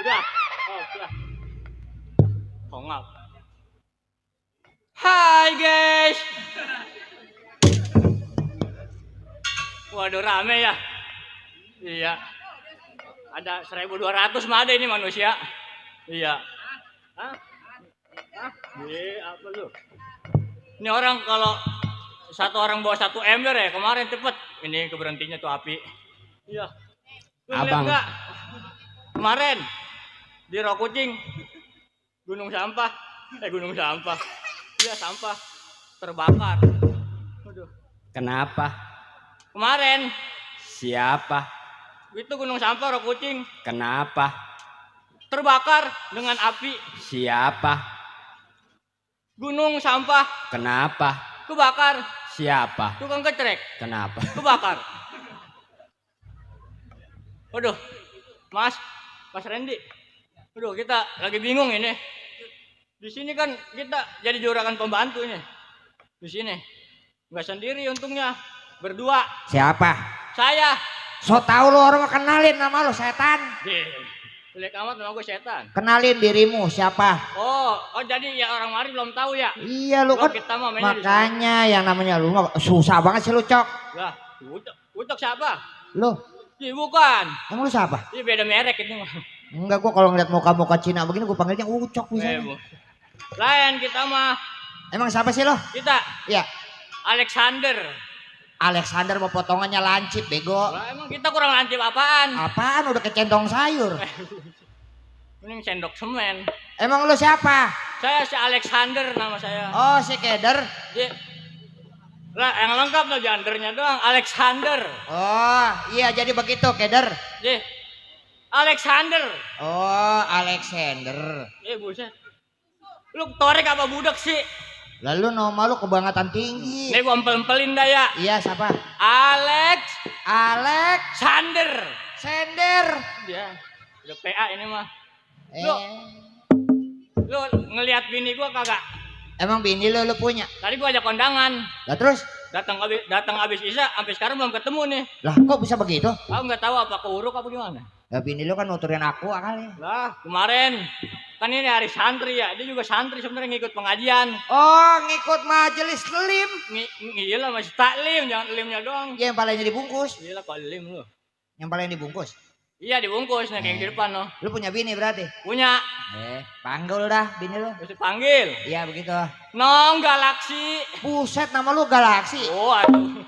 Udah. Oh, udah. Hongap. Hai guys. Waduh rame ya. Iya. Ada 1.200 mah ada ini manusia. Iya. Hah? Hah? Apa lu? Ini orang kalau satu orang bawa 1 ember ya kemarin cepet. Ini keberhentinya tuh api. Iya. Lu lihat Abang. nggak? Kemarin di Rokucing gunung sampah. Gunung sampah. Iya sampah terbakar. Aduh. Kenapa? Kemarin Siapa? itu gunung sampah Rokucing Kenapa? terbakar dengan api. Siapa? Gunung sampah Kenapa? kebakar. Siapa? Tukang kecrek Kenapa? kebakar. Waduh, Mas Randy. Waduh, kita lagi bingung ini. Di sini kan kita jadi juragan pembantu ini. Di sini nggak sendiri untungnya, berdua. Siapa? Saya. So tau lu orang kenalin nama lu setan. Jelek amat nama gue setan. Kenalin dirimu siapa? Oh jadi ya orang mari belum tahu ya. Iya lu Wah, kan kita mah mainnya di makanya yang namanya lu mah susah banget sih lu cok. Lah, Ucok siapa? Lu Ih, bukan. emang lu siapa? Ini beda merek ini mah. Enggak gua kalau ngeliat muka-muka Cina begini gua panggilnya Ucok bisa. Lain kita mah. Emang siapa sih lo? Kita Iya. Alexander. Alexander mau potongannya lancip bego. Lah emang kita kurang lancip apaan? Apaan udah kecentong sayur. Ini sendok semen. Emang lu siapa? Saya si Alexander nama saya. Oh si Keder. Iya. Lah yang lengkap tuh jandernya doang Alexander. Oh iya jadi begitu Keder. Iya. Alexander. Oh Alexander. Buset. Lu torek apa budak sih? Lalu nama lu kebangetan tinggi. Nih gua empel-empelin dah ya. Iya siapa? Alexander. Sender. Dia udah PA ini mah. Eh. Lu ngelihat bini gua kagak? Emang bini lu punya? Tadi gua ajak kondangan. Lah terus? Datang abis Isya sampai sekarang belum ketemu nih. Lah kok bisa begitu? Aku nggak tahu apa keuruk apa gimana. Ya bini lu kan nuturin aku kali. Lah kemarin kan ini hari santri ya. Dia juga santri sebenarnya ngikut pengajian. Oh ngikut majelis lim. Iya lah masih taklim, jangan limnya doang. Ya, yang palanya dibungkus. Iya lah kalau lim lu. Yang palanya dibungkus. Iya dibungkus, nah kayak yang di depan loh. Lu punya bini berarti? Punya. Panggil dah bini lu. Mesti panggil. Iya begitu. Nong Galaksi. Buset nama lu Galaksi. Oh aduh.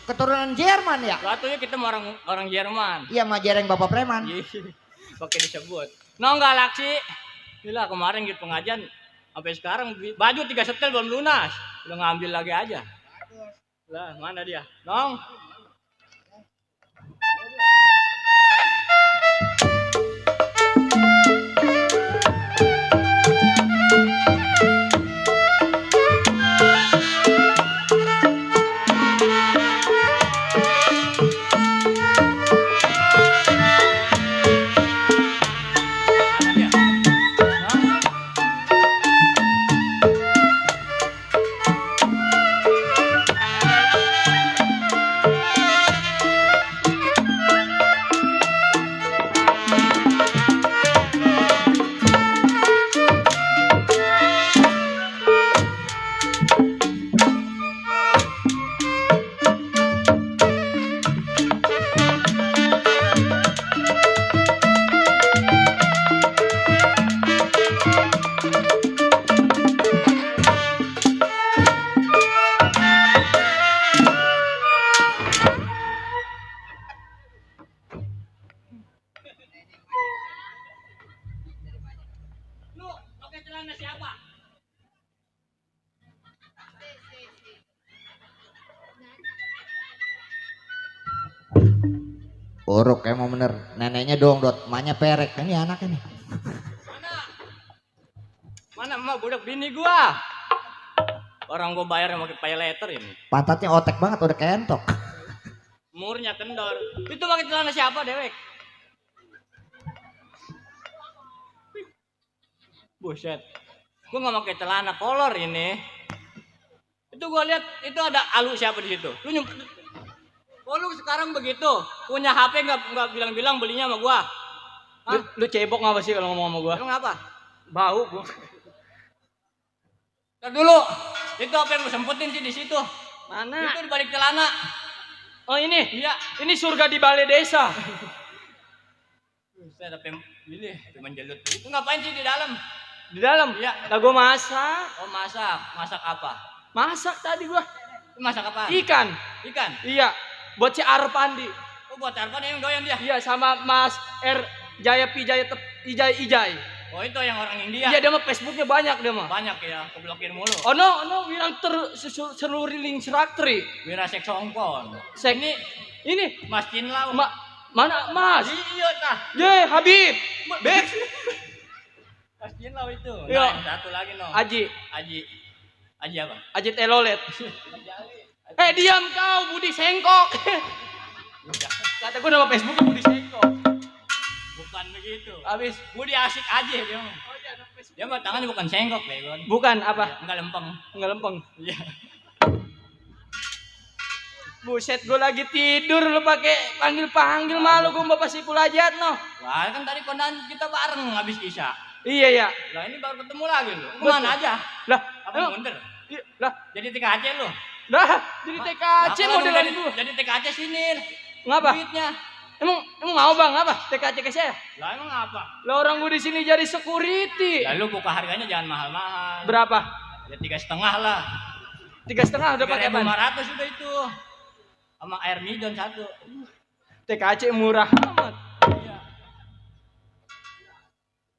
Keturunan Jerman ya? Waktunya kita orang Jerman. Iya majareng bapak preman. Iya. Pakai disebut. Nong Galaksi. Gila kemarin gitu pengajian sampai sekarang baju 3 setel belum lunas. Udah ngambil lagi aja. Lah mana dia? Nong. Uruk emang bener. Neneknya dong dot, emaknya perek. Ini anaknya nih. Mana emak budak bini gua. Orang gua bayar pakai pay letter ini. Pantatnya otek banget udah kentok. Umurnya kendor. Itu pakai celana siapa, Dewek? Buset. Gua nggak pakai celana kolor ini. Itu gua lihat itu ada alu siapa di situ. Lu sekarang begitu, punya HP nggak bilang-bilang belinya sama gua. Lu cebok ngapa sih kalau ngomong sama gua? Emang apa? Bau gua. Ntar dulu. Itu apa yang lu sempetin sih di situ? Mana? Itu di balik celana. Oh ini? Iya. Ini surga di balai desa. Saya tapi ini menjelut. Itu ngapain sih di dalam? Di dalam? Iya. Lah gua masak. Oh masak. Masak apa? Masak tadi gua. Itu masak apa? Ikan. Ikan. Iya. Buat si Arpandi. Oh buat Arfan yang doyan dia. Iya sama Mas R Jaya Pijaya Ijai. Oh itu yang orang India. Iya dia mah Facebooknya banyak dia mah. Banyak ya, keblokir mulu. Oh no, bilang seluruh Seraktri. Wira seksongkon. Ini Mas Cinlau. mana Mas? Iya tah. Ye Habib. Beb. Mas Cinlau itu. Iya. Nah, yang satu lagi no. Aji Aji apa? Aji Telolet. Diam kau Budi Sengkok. Kata gue nama Facebooknya Budi Sengkok. Bukan begitu. Habis Budi asik aja dia mah. Dia mah tangannya bukan sengkok, Begon. bukan apa? Enggak lempeng. Enggak lempeng. Iya. Buset gue lagi tidur lu pakai panggil malu gue Bapak Sipul Ajat no. Wah, kan tadi kondan kita bareng habis Isya. Iya ya. Lah ini baru ketemu lagi lu. Kemana aja? Lah, Apa emang- mundur? iya, lah, Jadi TKC lu. jadi TKC Apa modelan lu gue. Jadi TKC sini. Ngapa? Duitnya. Emang mau bang apa? TKC ke saya? Lah emang apa? Lah orang gue di sini jadi security. Lalu buka harganya jangan mahal-mahal. Berapa? Ya 3,5 lah. 3,5 udah pakai apa? 3.500 sudah itu. Sama air midon satu. TKC murah amat. Iya.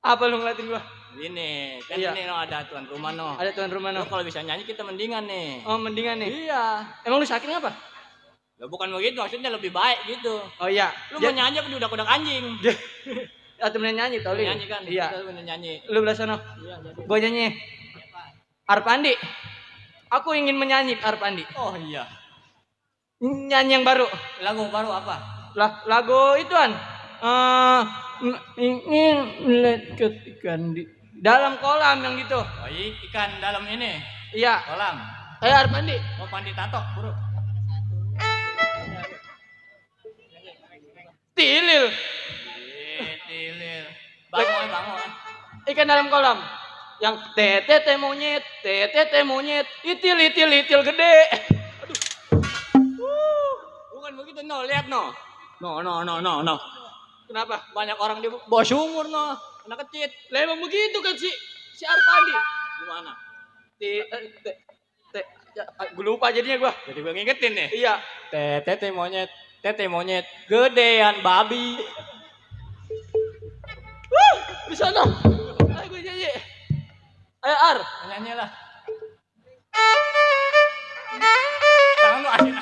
Apa lu ngeliatin gua? Ini kan Iya. ini no, ada tuan rumah no. Ada tuan rumah Lu no. kalau bisa nyanyi kita mendingan nih. Oh mendingan nih. Iya. Emang lu sakit ngapa? Ya bukan begitu, maksudnya lebih baik gitu. Oh iya. Lu mau nyanyi apa udah anjing? Atau temen nyanyi tau lu? Nyanyi kan? Iya. Kita bener nyanyi. Lu belah sana. Iya, jadi. Gua nyanyi. Arpandi. Aku ingin menyanyi Arpandi. Oh iya. Nyanyi yang baru. Lagu baru apa? Lah lagu ituan. Ingin melihat ikan di dalam kolam yang gitu. Oh iya, ikan dalam ini. Iya. Kolam. Ayo Arpandi. Mau mandi tato, buru. Tilil. Tilir. Bangun. Ikan dalam kolam. Yang tete monyet, itil gede. Bukan begitu, no. Lihat, no. No. Kenapa? Banyak orang di bawah sumur, no. Anak kecil. Lah emang begitu kan si Arpandi. Gimana? Gue lupa jadinya gua. Jadi gue ngingetin nih. Iya. Tete monyet, gedean babi. Di sana. Ayo gue nyanyi. Ayo Ar. Nyanyi lah. Tangan lu asin.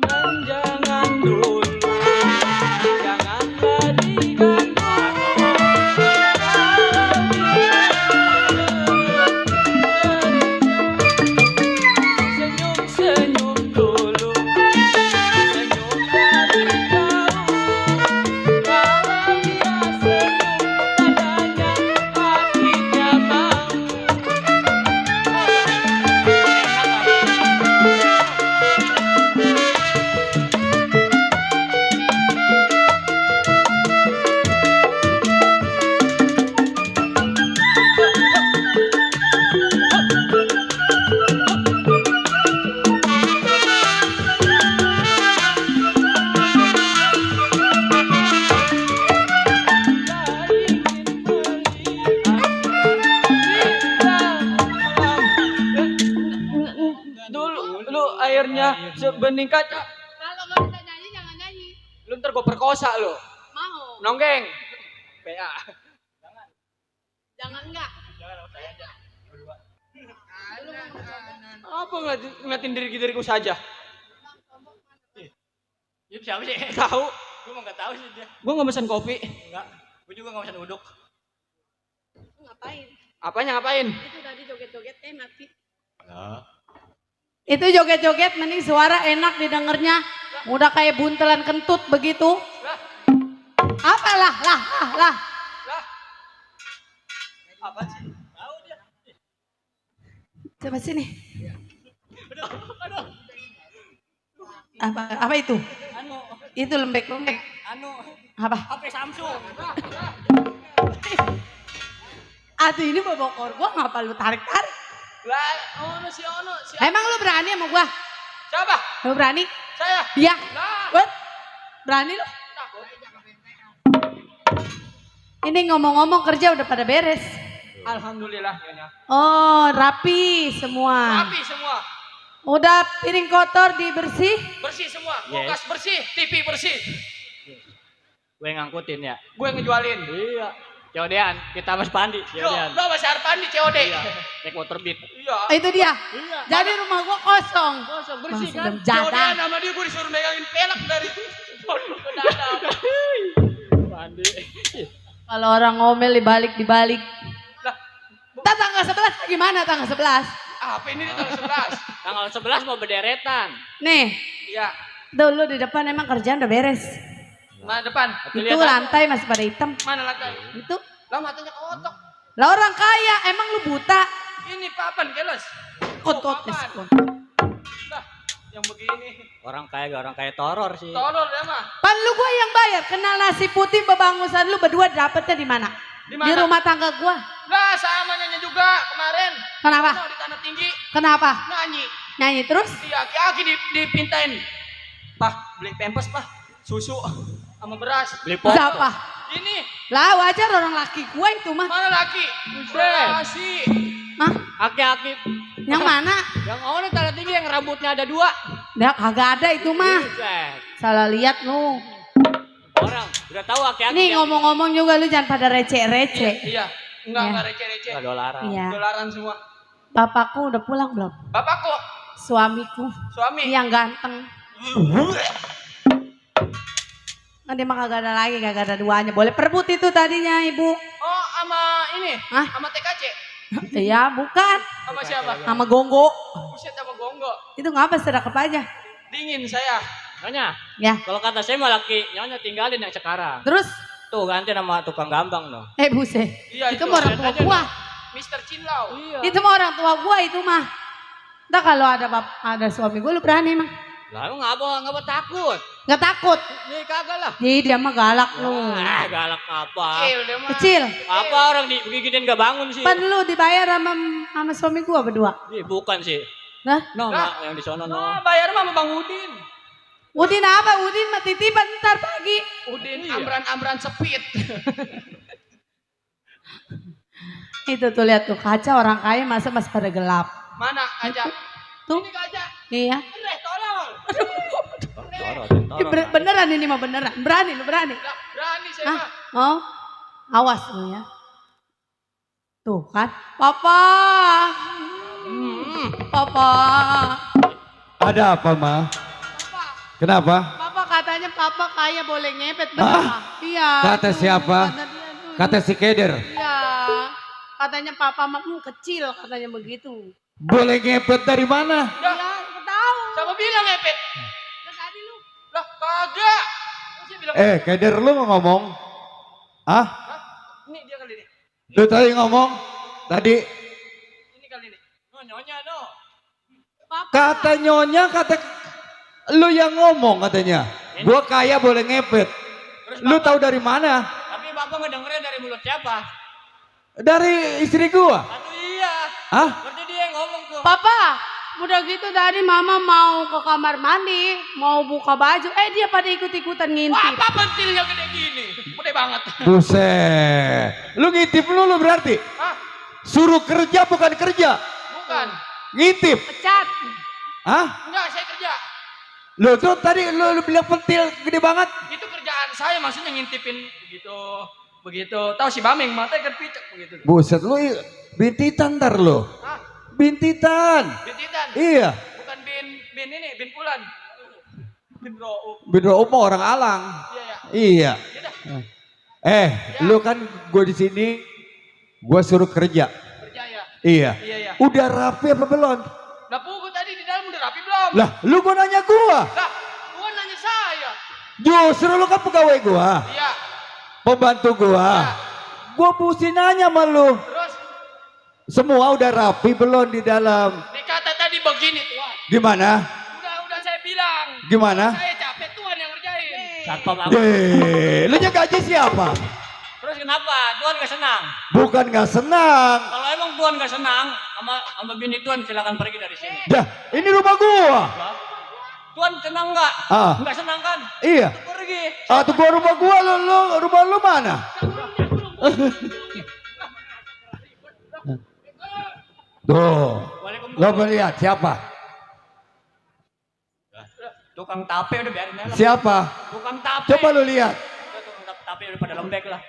Dan jangan dulu. Janganlah diganggu. Senyum dulu. Senyum dari jauh. Kalau dia senyum, tandanya hatinya mau. Dulu lu airnya sebening kaca. Kalau nggak bisa nyanyi jangan nyanyi. Lu ntar gue perkosa lu. Mau. Nonggeng. PA. Jangan enggak. Apa ngeliatin diriku saja? Yuk siapa sih? Tahu. Gue mah nggak tahu sih dia. Gue nggak pesan kopi. Enggak. Gue juga nggak bisa duduk. Ngapain? Apanya ngapain? Itu tadi joget-joget enak sih. Nah. Itu joget-joget mending suara enak didengarnya. Udah kayak buntelan kentut begitu. Apa lah. Apa sih? Tahu dia. Coba sini. Apa itu? Anu, Itu lembek-lembek. Apa? HP Samsung. Aduh ini bobokor gua ngapa lu tarik-tarik? Lah, si Ono. Emang lu berani sama gua? Siapa? Lu berani? Saya. Iya. Lah. What? Berani lu? Ini ngomong-ngomong kerja udah pada beres. Alhamdulillah Nyonya. Oh, rapi semua. Rapi semua. Udah piring kotor dibersih? Bersih semua. Yes. Kulkas bersih, TV bersih. Gue ngangkutin ya. Gue ngejualin. Iya. Codean, kita Mas Pandi. Yo, Codean. lo masih Arpandi COD. Iya. Naik motor beat. Iya. Oh, itu dia. Iya. Jadi rumah gua kosong. Kosong bersih Masih kan? belum jatah. COD sama dia gue disuruh megangin pelak dari sono ke dalam. Pandi. Kalau orang ngomel dibalik. Lah, Tanggal 11 gimana tanggal 11? apa ini di tanggal 11? Tanggal 11 mau bederetan. Nih, Iya. dulu di depan emang kerjaan udah beres. Mana depan? Itu lantai masih pada hitam. Mana lantai? Itu. Lah matanya kotok. Lah orang kaya, emang lu buta? Ini papan keles. Kotot. Papan. Lah, yang begini. Orang kaya toror sih. Tolol ya mah. Pan lu gua yang bayar. Kenal nasi putih bebangusan lu berdua dapetnya di mana? Di Di mana? rumah tangga gua. Lah, sama nyanyi juga kemarin. Kenapa? Di Tanah Tinggi Kenapa? nyanyi. Nyanyi terus? Iya, aki-aki dipintain. Pak, beli pempes, Pak. Susu sama beras. Beli pop. Siapa? Ini Lah wajar orang laki gua itu mah. mana laki? Relasi. Hah? Aki-aki. Yang mana? Yang ono Tanah Tinggi yang rambutnya ada 2. Dah kagak ada itu mah. Buset. Salah lihat lu. Orang udah tahu aki-aki. Nih yang- ngomong-ngomong juga lu jangan pada receh-receh. Iya, Iya. enggak receh-receh. Nggak dolaran. Iya. Dolaran semua. Bapakku udah pulang belum? Bapakku, Suamiku suami. yang ganteng. Nah, dia mah kagak ada lagi, kagak ada duanya. Boleh perebut itu tadinya ibu. Oh, sama ini, Hah? sama TKC. Iya bukan. Sama siapa? Sama Gonggo. Buset sama Gonggo. Itu ngapa sedekap aja. Dingin saya. Nyonya, Ya. kalau kata saya mah laki, Nyonya tinggalin yang sekarang. Terus Tuh ganti nama tukang gambang dong. buset. Iya, Itu mah orang tua aja gua. Mr. Cinlau. Iya. Itu mah orang tua gua itu mah. Ntar kalau ada suami gua lu berani mah. Lah lu ngapa takut? Nggak takut. Nih kagak lah. Jadi dia mah galak lu. Ah, galak apa? Kecil dia mah. Kecil. Apa orang digiginin gak bangun sih? Pan lu dibayar sama suami gua berdua. Ih, bukan sih. Nah, No, Lah. yang di sono no. Nah, bayar mah sama Bang Udin. Udin apa? Udin mah titipan ntar pagi. Udin Iya. ambran-ambran sepit. Itu tuh lihat tuh kaca orang kaya masa masih pada gelap. Mana aja? Tuh. Ini kaca. Iya. Tolong. Ini beneran ini mah beneran. Berani lu berani. Lah, berani saya Hah? mah. Oh. Awas lu ya. Tuh kan. Papa. Papa. Ada apa, Ma? Kenapa? Papa katanya papa kaya boleh ngepet bener. Iya. Kata tuh, siapa? kata dia tuh. Kata si Keder. Iya. Katanya papa mah kecil katanya begitu. Boleh ngepet dari mana? Dah, Iya, aku tahu. siapa bilang ngepet? Kan tadi lu. Lah, kagak. Saya bilang, Keder lu ngomong. Ah? hah? Ini dia kali ini. Lu tadi ngomong. Tadi Ini kali ini. No, Nyonya no. Papa. kata Nyonya, kata lu yang ngomong katanya. Gua kaya boleh ngepet. Terus Lu tahu dari mana? Tapi Bapak ngedengerin dari mulut siapa? Dari istri gua. Aduh iya. Hah? Berarti dia yang ngomong tuh. Papa, udah gitu tadi mama mau ke kamar mandi, mau buka baju, dia pada ikut-ikutan Wah, ngintip. apa pentilnya gede gini? Gede banget. Buset. Lu ngintip lu berarti. Hah? Suruh kerja bukan kerja. Bukan. Ngintip. Pecat. Hah? Enggak, saya kerja. Lu tuh tadi lu bilang pentil gede banget. Itu kerjaan saya, maksudnya ngintipin begitu. Begitu. Tahu si Bameng matanya kerpicek begitu. Buset lu bintitan ntar lu. Hah? Bintitan. Bintitan. Iya. Bukan bin ini, bin Pulan. Bin Ro'ub. Bidro mah orang Alang. Iya, ya. Iya. Yaudah, Lu kan gue di sini, gue suruh kerja. kerja ya. Iya. Iya, ya. Udah rapi apa belum? Nah, Pugu tadi di dalam udah dong. Lah, lu gua nanya gua. Lah, gua nanya saya. Justru lu kan pegawai gua. Iya. Pembantu gua. Gua mesti nanya sama lu. Terus Semua udah rapi belum di dalam? dikata tadi begini Tuan. Gimana? Udah saya bilang. Gimana? Saya capek Tuan yang ngerjain. Satpam apa? Lu nya gaji siapa? Terus kenapa? Tuan gak senang? Bukan nggak senang. Kalau emang Tuan gak senang sama bini Tuan, silakan pergi dari sini. Dah, ini rumah gua. Tuan senang nggak? Ah. Nggak senang kan? Iya. Pergi. Tuh gua rumah gua, lu rumah lu mana? Tuh, lo melihat siapa? Tukang tape udah biarin aja. Siapa? Tukang tape. Coba lu lihat. Udah, tukang tape udah pada lembek lah.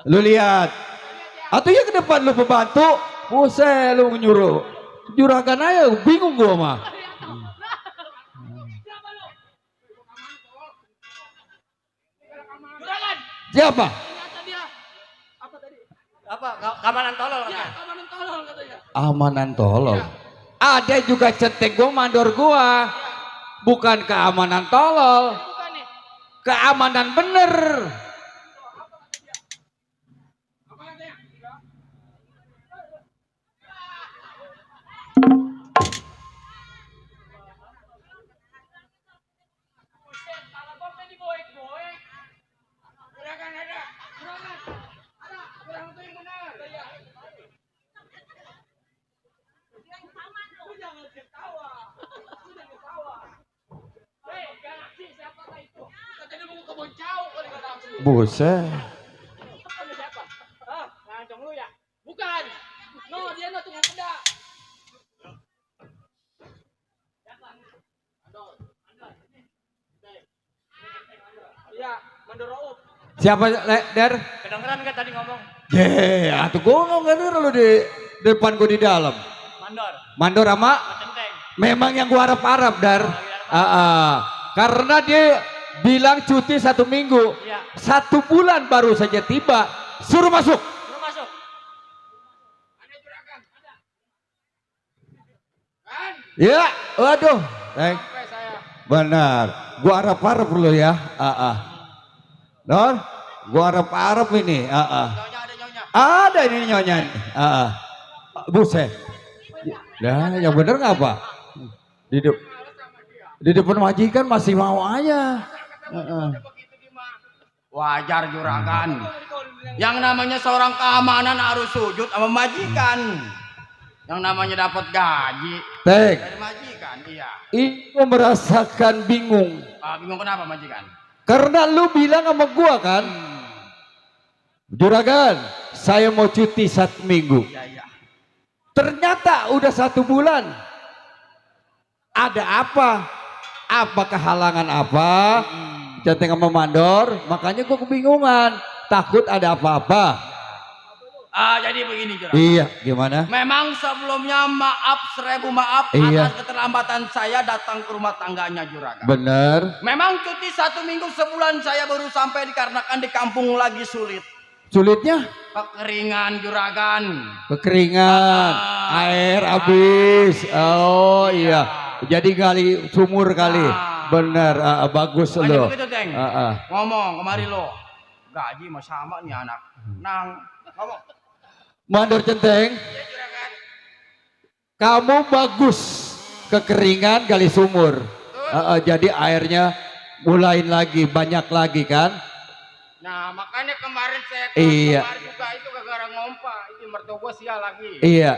Lu lihat. Atau ya ke depan lu pembantu, buset lu nyuruh. Juragan aja, bingung gua mah. Siapa? Apa? Keamanan tolol kan? Amanan tolol. Ada juga centeng gua mandor gua. Bukan keamanan tolol. Keamanan bener. Buset. Ngancong lu ya? Bukan. No, dia no tukang peda. Iya, Mandor Rauf. Siapa Der? Kedengeran nggak tadi ngomong? Atuh gua nggak denger lu di depan gua di dalam. Mandor. Mandor sama Centeng. memang yang gua harap-harap Dar. Karena dia bilang cuti 1 minggu. Iya. 1 bulan baru saja tiba. Suruh masuk. Lu masuk. Ya, waduh. Benar. Gua harap-harap lu ya. Don, gua harap-harap ini. Ada ini nyonya. Buset. Nah, yang bener nggak apa? Di depan majikan masih mau aja. Wajar juragan. Yang namanya seorang keamanan harus sujud sama majikan. Yang namanya dapat gaji Tek, dari majikan, iya. itu merasakan bingung. Bingung kenapa majikan? Karena lu bilang sama gua kan, juragan, saya mau cuti 1 minggu. Iya. Ternyata udah 1 bulan. Ada apa? Apa kehalangan apa? Centeng sama mandor, makanya gua kebingungan. Takut ada apa-apa. Jadi begini juragan. Iya, gimana? Memang sebelumnya maaf, 1000 maaf Iya. atas keterlambatan saya datang ke rumah tangganya juragan. Bener. Memang cuti 1 minggu sebulan saya baru sampai dikarenakan di kampung lagi sulit. Sulitnya? Kekeringan juragan. Kekeringan, air habis. Oh iya. Jadi gali sumur kali. Bener, bagus lo. Begitu, Teng. Ngomong kemari lo. Gaji mah sama nih anak. Nang, ngomong. Mandor Centeng, kamu bagus kekeringan gali sumur. Jadi airnya mulain lagi, banyak lagi kan? Nah makanya kemarin saya Iya. kemarin juga itu gara-gara ngompa. Ini mertua gua sial lagi. Iya.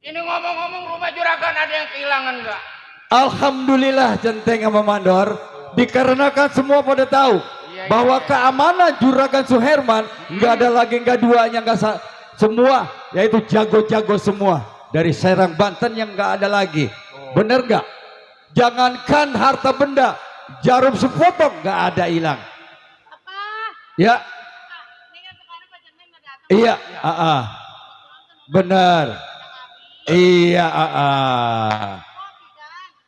Ini ngomong-ngomong rumah juragan ada yang kehilangan nggak? Alhamdulillah Centeng sama Mandor, dikarenakan semua pada tahu bahwa keamanan Juragan Suherman nggak ada lagi, nggak duanya, nggak semua, yaitu jago-jago semua dari Serang Banten yang nggak ada lagi. Bener nggak? Jangankan harta benda, jarum sepotong nggak ada hilang. Ya. Iya. Bener. Iya.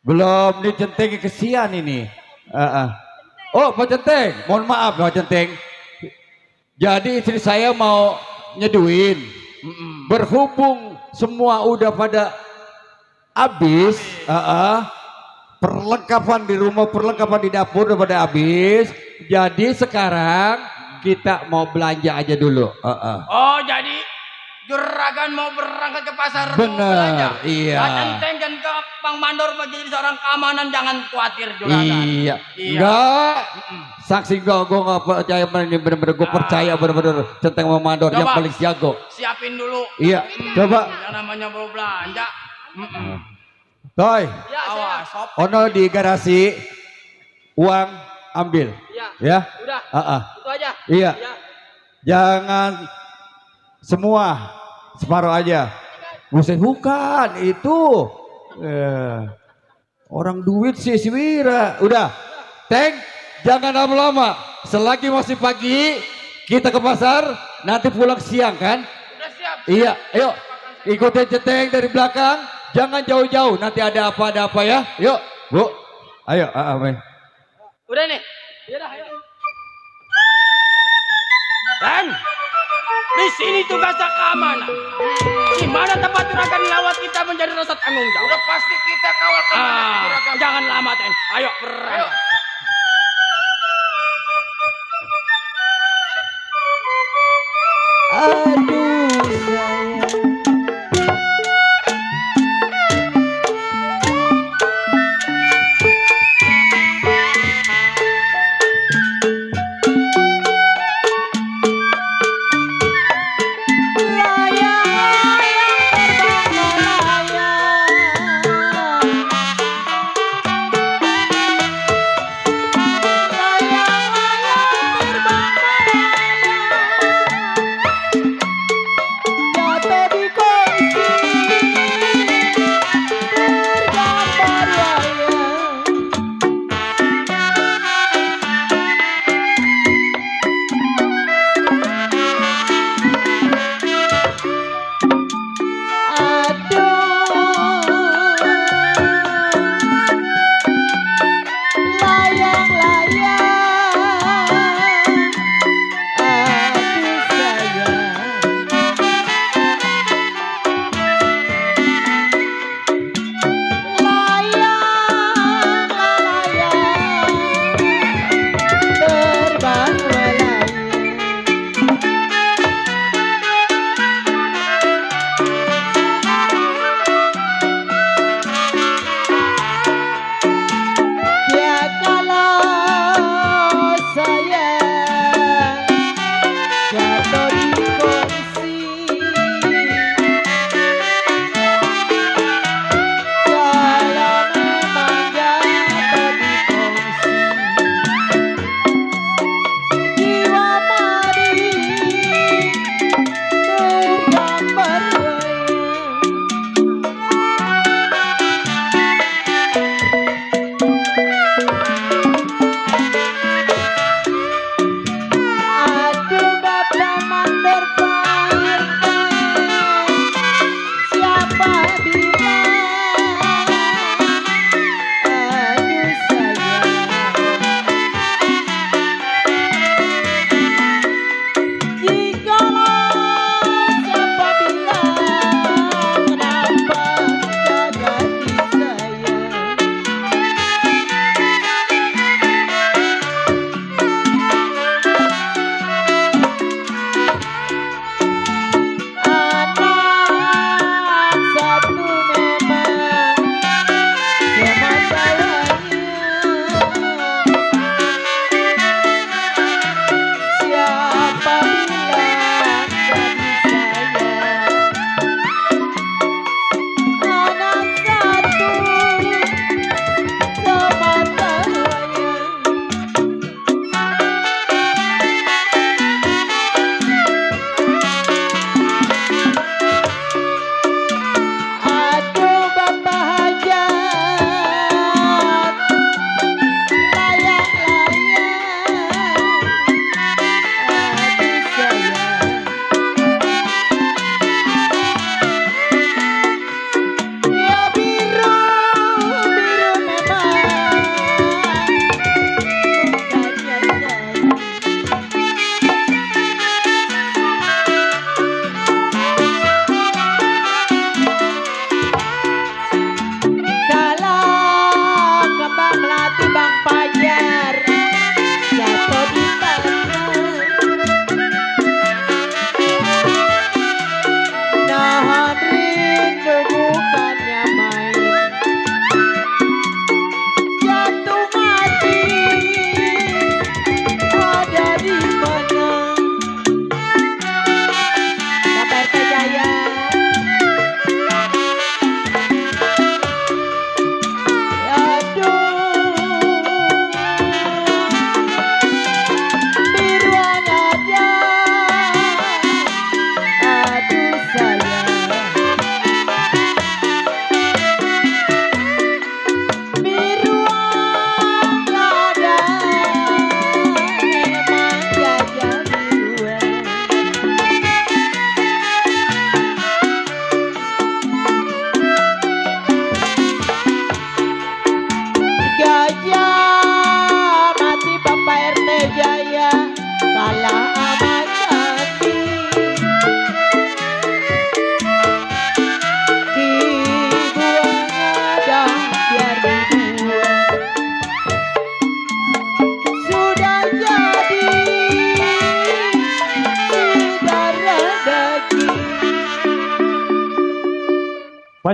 Belum nih Centeng kesian ini. Oh Pak Centeng, mohon maaf Pak Centeng. Jadi istri saya mau nyeduin. Berhubung semua udah pada habis, perlengkapan di rumah, perlengkapan di dapur udah pada habis. Jadi sekarang kita mau belanja aja dulu. Oh, jadi juragan mau berangkat ke pasar mau belanja? Bener, iya. Enteng kan ke Bang Mandor menjadi seorang keamanan, jangan khawatir juragan. Iya. Enggak. Saksi gue nggak percaya, ini bener-bener gue percaya bener-bener tentang Bang Mandor yang Coba. paling jago. Siapin dulu. Iya, coba. Yang namanya mau belanja. Toy, Ya, awas, sob. ono di garasi, uang ambil. Iya. Ya. Udah, itu aja. Iya. Ya. Jangan semua, separuh aja. Buset, bukan itu. Orang duit sih si Wira. Udah, Teng, jangan lama-lama. Selagi masih pagi, kita ke pasar. Nanti pulang siang kan? Udah siap. Iya, ayo ikutin Ceteng dari belakang. Jangan jauh-jauh. Nanti ada apa ya. Yuk, Bu. Ayo, Main. Udah nih. Iya dah, ayo. Dan di sini tugasnya keamanan. Di mana tempat juragan lewat kita menjadi rasa tanggung jawab. Udah pasti kita kawal keamanan juragan. Jangan lama, Ten. Ayo berangkat.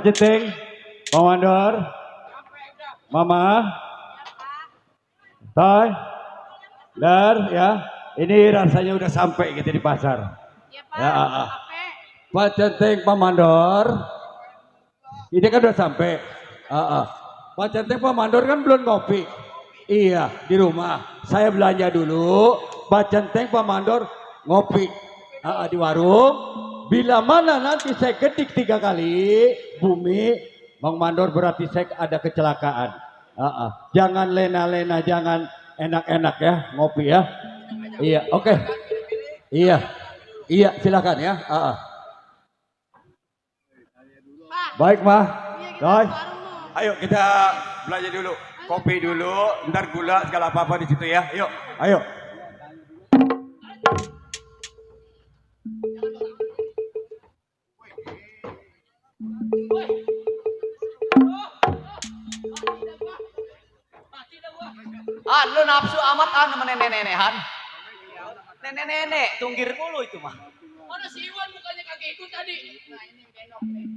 Pak Centeng, Pak Mandor, Mama, Toy, Dar, ya. Ini rasanya udah sampai gitu di pasar. Iya Pak. Ya, Apa? Pak Centeng, Pak Mandor, ini kan udah sampai. Pak Centeng, Pak Mandor kan belum ngopi. Iya, di rumah. Saya belanja dulu. Pak Centeng, Pak Mandor ngopi di warung. Bila mana nanti saya ketik 3 kali bumi, Bang Mandor berarti saya ada kecelakaan. Jangan lena-lena, jangan enak-enak ya ngopi ya. Iya, oke. Iya, silakan ya. Baik, Mah. Doi. Ayo kita belanja dulu. Kopi dulu, ntar gula segala apa-apa di situ ya. Yuk, ayo. Lu nafsu amat sama nenek-nenehan. Nenek-nenek, tunggir mulu itu mah. Mana si Iwan bukannya kagak ikut tadi? Nah ini benok nih.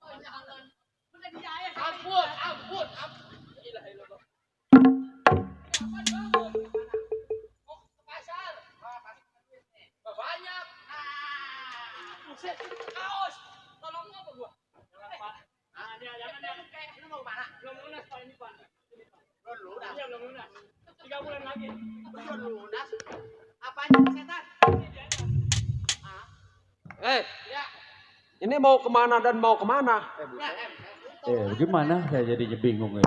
Oh jangan. Udah dia ya. Ampun. Ilah. Kapan bangun? Mau ke pasar. Banyak. Buset, kaos. Tolong apa gua? Jangan Pak. Jangan kayak lu mau kemana? Belum lunas Pak ini Pak. Belum lunas. Iya belum lunas. 3 bulan lagi. Belum lunas. Apanya setan? Ini mau kemana dan mau kemana? Gimana? Saya jadinya bingung ya.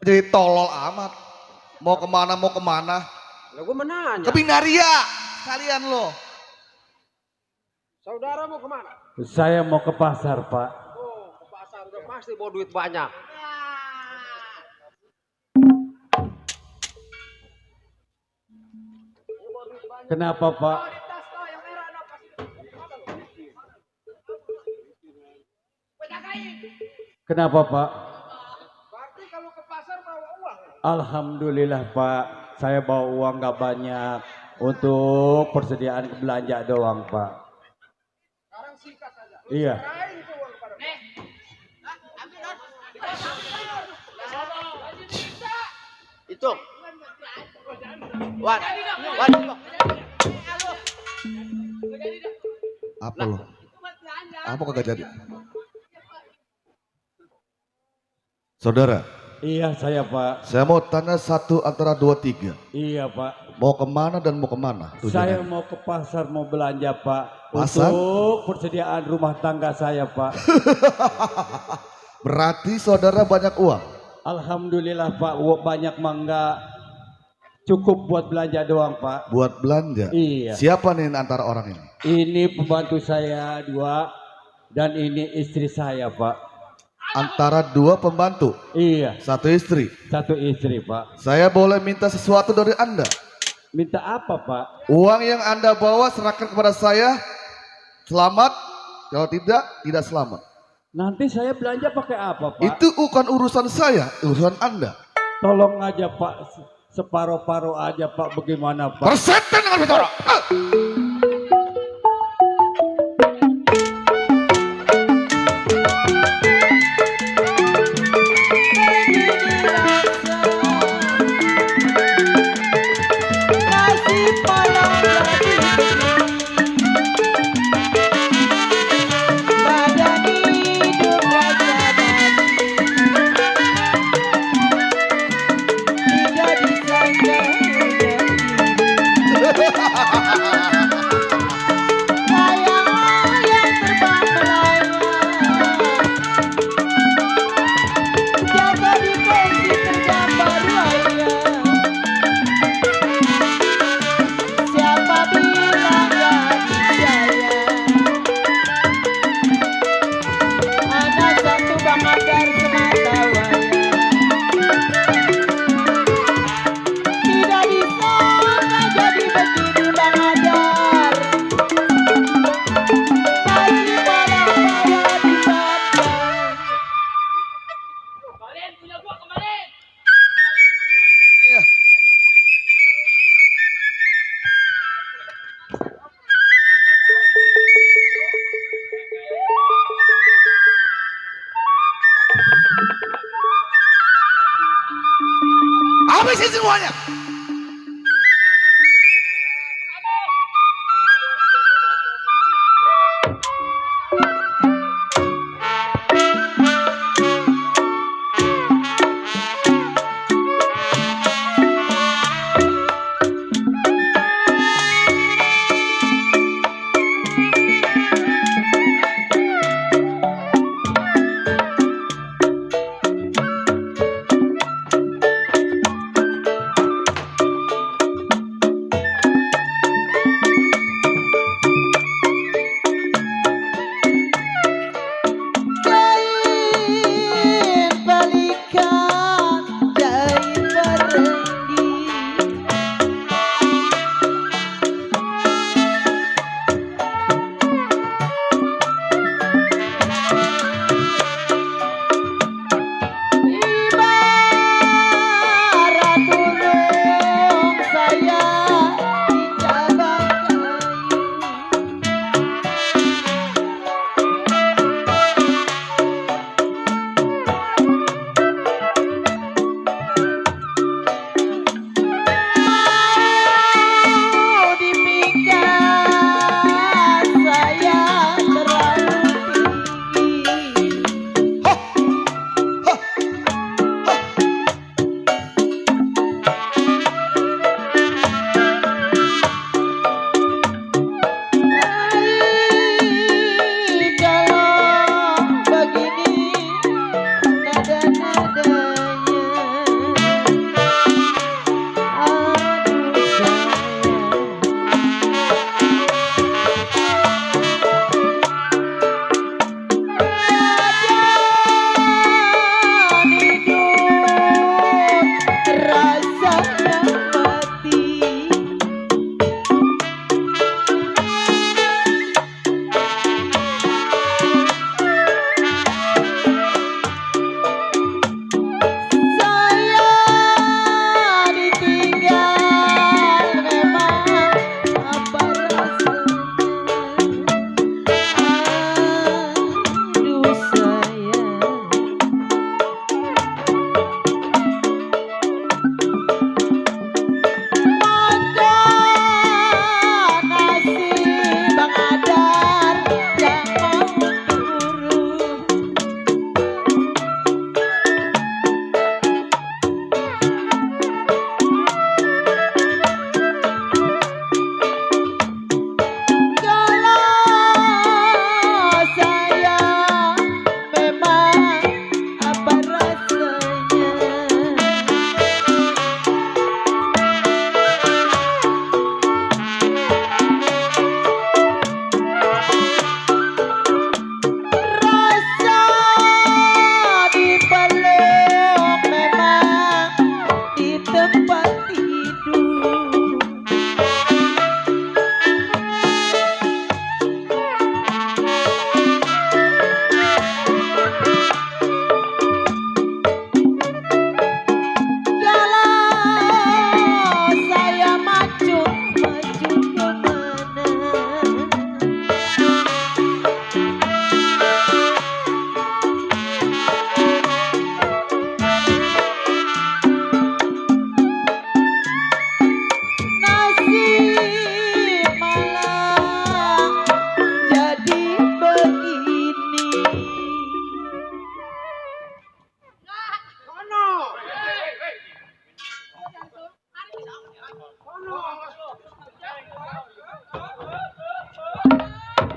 Jadi tolol amat. Mau kemana? Lah gue menanya. Ke Binaria kalian lo. Saudara mau kemana? Saya mau ke pasar, Pak. Oh, ke pasar udah pasti bawa duit banyak. Kenapa, Pak? Kenapa, Pak? Berarti kalau ke pasar bawa uang. Alhamdulillah, Pak. Saya bawa uang nggak banyak untuk persediaan belanja doang, Pak. Sekarang sikat aja. Iya. Serahin itu uang pada gua. Itu. Wan. Apa lo? Apa kagak jadi? Saudara, Iya, saya, Pak. saya mau tanya satu antara 2, 3. Iya, Pak. Mau kemana dan mau kemana? Saya mau ke pasar, mau belanja, Pak. Pasar? Untuk persediaan rumah tangga saya, Pak. Berarti saudara banyak uang. Alhamdulillah, Pak. Banyak mangga. Cukup buat belanja doang, Pak. Buat belanja. Iya. Siapa nih antara orang ini? Ini pembantu saya 2 dan ini istri saya, Pak. Antara 2 pembantu, Iya, 1 istri. 1 istri, Pak. Saya boleh minta sesuatu dari Anda? Minta apa, Pak? Uang yang Anda bawa serahkan kepada saya. Selamat. Kalau tidak selamat. Nanti saya belanja pakai apa, Pak? Itu bukan urusan saya, urusan Anda. Tolong aja, Pak. Separuh-paruh aja, Pak. Bagaimana, Pak? Persetan dengan bicara. Habisi semuanya.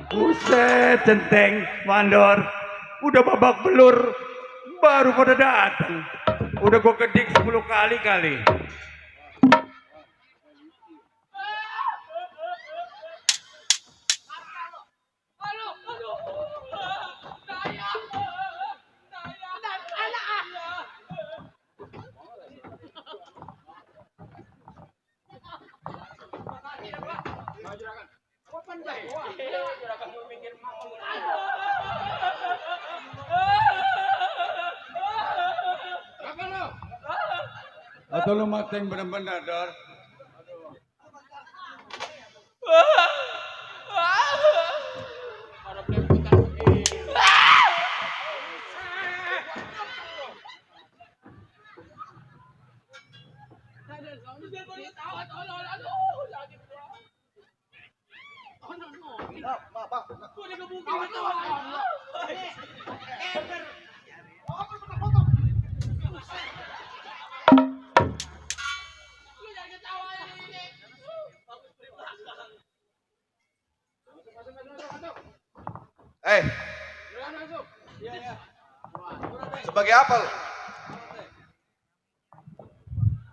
Buset, centeng, mandor. Udah babak belur, baru pada datang. Udah gua kedik 10 kali kali. Atau lu mateng bener-bener, Dor? Eh, sebagai apa lo?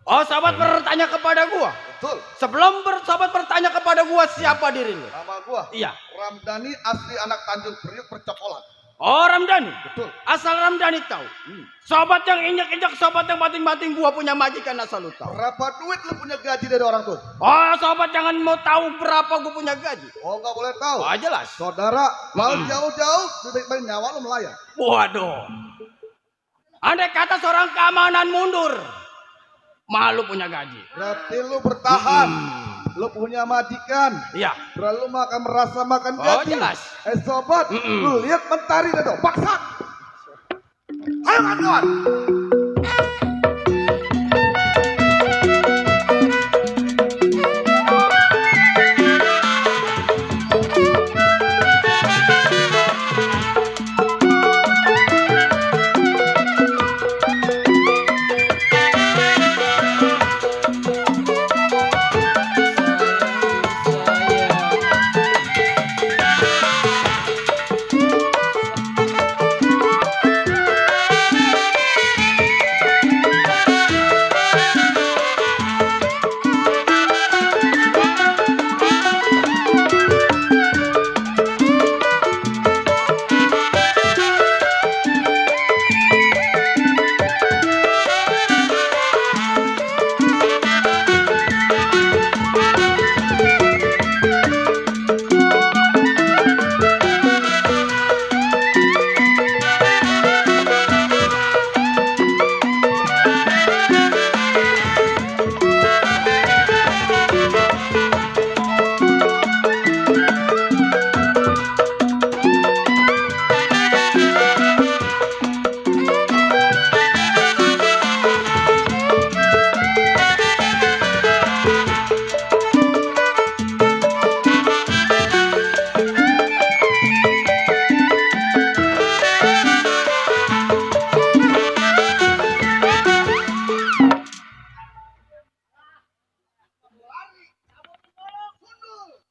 Oh, sahabat bertanya kepada gua. Betul. Sebelum sahabat bertanya kepada gua, siapa diri lu? Nama gua Iya. Ramdhani, asli anak Tanjung Priuk Percokolan. Oh, Ramdhani. Betul. Asal Ramdhani tahu. Sobat yang injak-injak, sobat yang bating-bating, gua punya majikan asal lu tahu. Berapa duit lu punya gaji dari orang tuh? Oh, sobat jangan mau tahu berapa gua punya gaji. Oh, nggak boleh tahu. Oh, jelas. Saudara, mau jauh-jauh, lebih baik nyawa lu melayang. Waduh. Andai kata seorang keamanan mundur, malu punya gaji. Berarti lu bertahan. Lu punya majikan. Iya. Berarti lu makan merasa makan Oh, gaji. jelas. Sobat, lu lihat mentari dah dong. Paksa. Ayo kawan.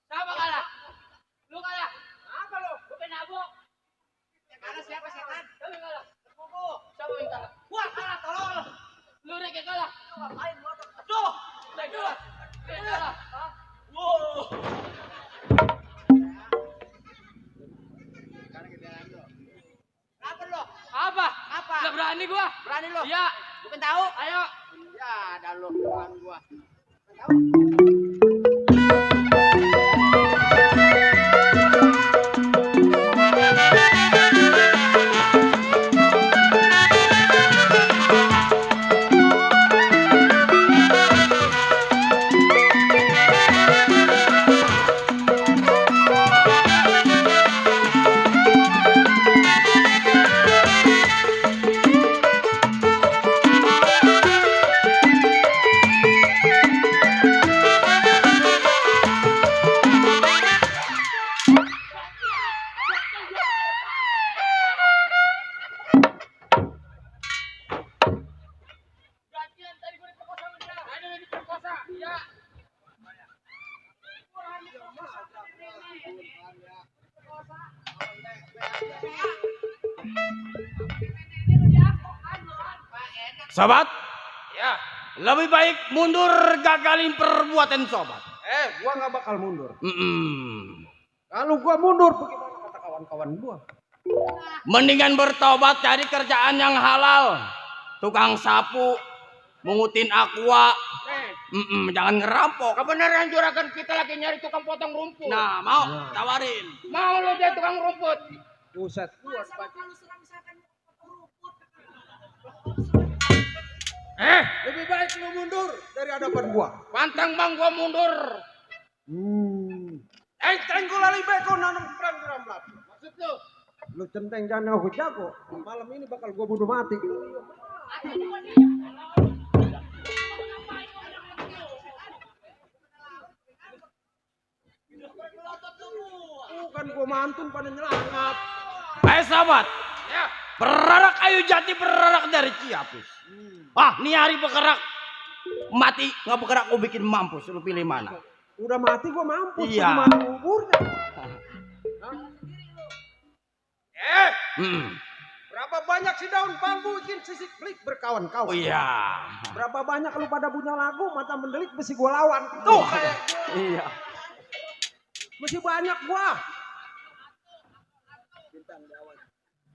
Siapa kalah? Lu kalah. Apa lu? Lu penabok. Kalah siapa setan? Lu kalah. Terpukul. Siapa yang kalah? Gua kalah, tolong. Lu rek yang kalah. Ngapain gua? Aduh. Rek kalah. Rek kalah. Hah? Wow. Apa lo? Apa? Apa? Gak berani gua. Berani lo? Iya. Bukan tahu? Ayo. Ya, ada lo doang gua. Gantian tadi gua diperkosa sama dia. Ada yang diperkosa. Iya. Sobat, Ya. lebih baik mundur gagalin perbuatan sobat. Gua nggak bakal mundur. Mm-mm. Kalau gua mundur, bagaimana kata kawan-kawan gua? Mendingan bertobat cari kerjaan yang halal. Tukang sapu, mungutin aqua. Jangan ngerampok. Kebenaran juragan kita lagi nyari tukang potong rumput. Nah, mau tawarin. Mau lu jadi tukang rumput? Buset. Lebih baik lu mundur dari hadapan gua. Pantang bang gua mundur. Enteng gua lali beko nanam perang geramlat. Maksud lu? Lu centeng jangan aku jago. Malam ini bakal gua bunuh mati. Bukan gua mantun pada nyelangat. Sahabat. Ya. Perarak kayu jati, perarak dari Ciapus. Nih hari bergerak. Mati, nggak bergerak, gua bikin mampus. Lu pilih mana? Udah mati gua mampus. Iya. Gimana kuburnya? Berapa banyak si daun bambu bikin sisik belik berkawan-kawan. Oh iya. Berapa banyak lu pada punya lagu mata mendelik mesti gua lawan. Tuh kayak Iya. mesti banyak gua.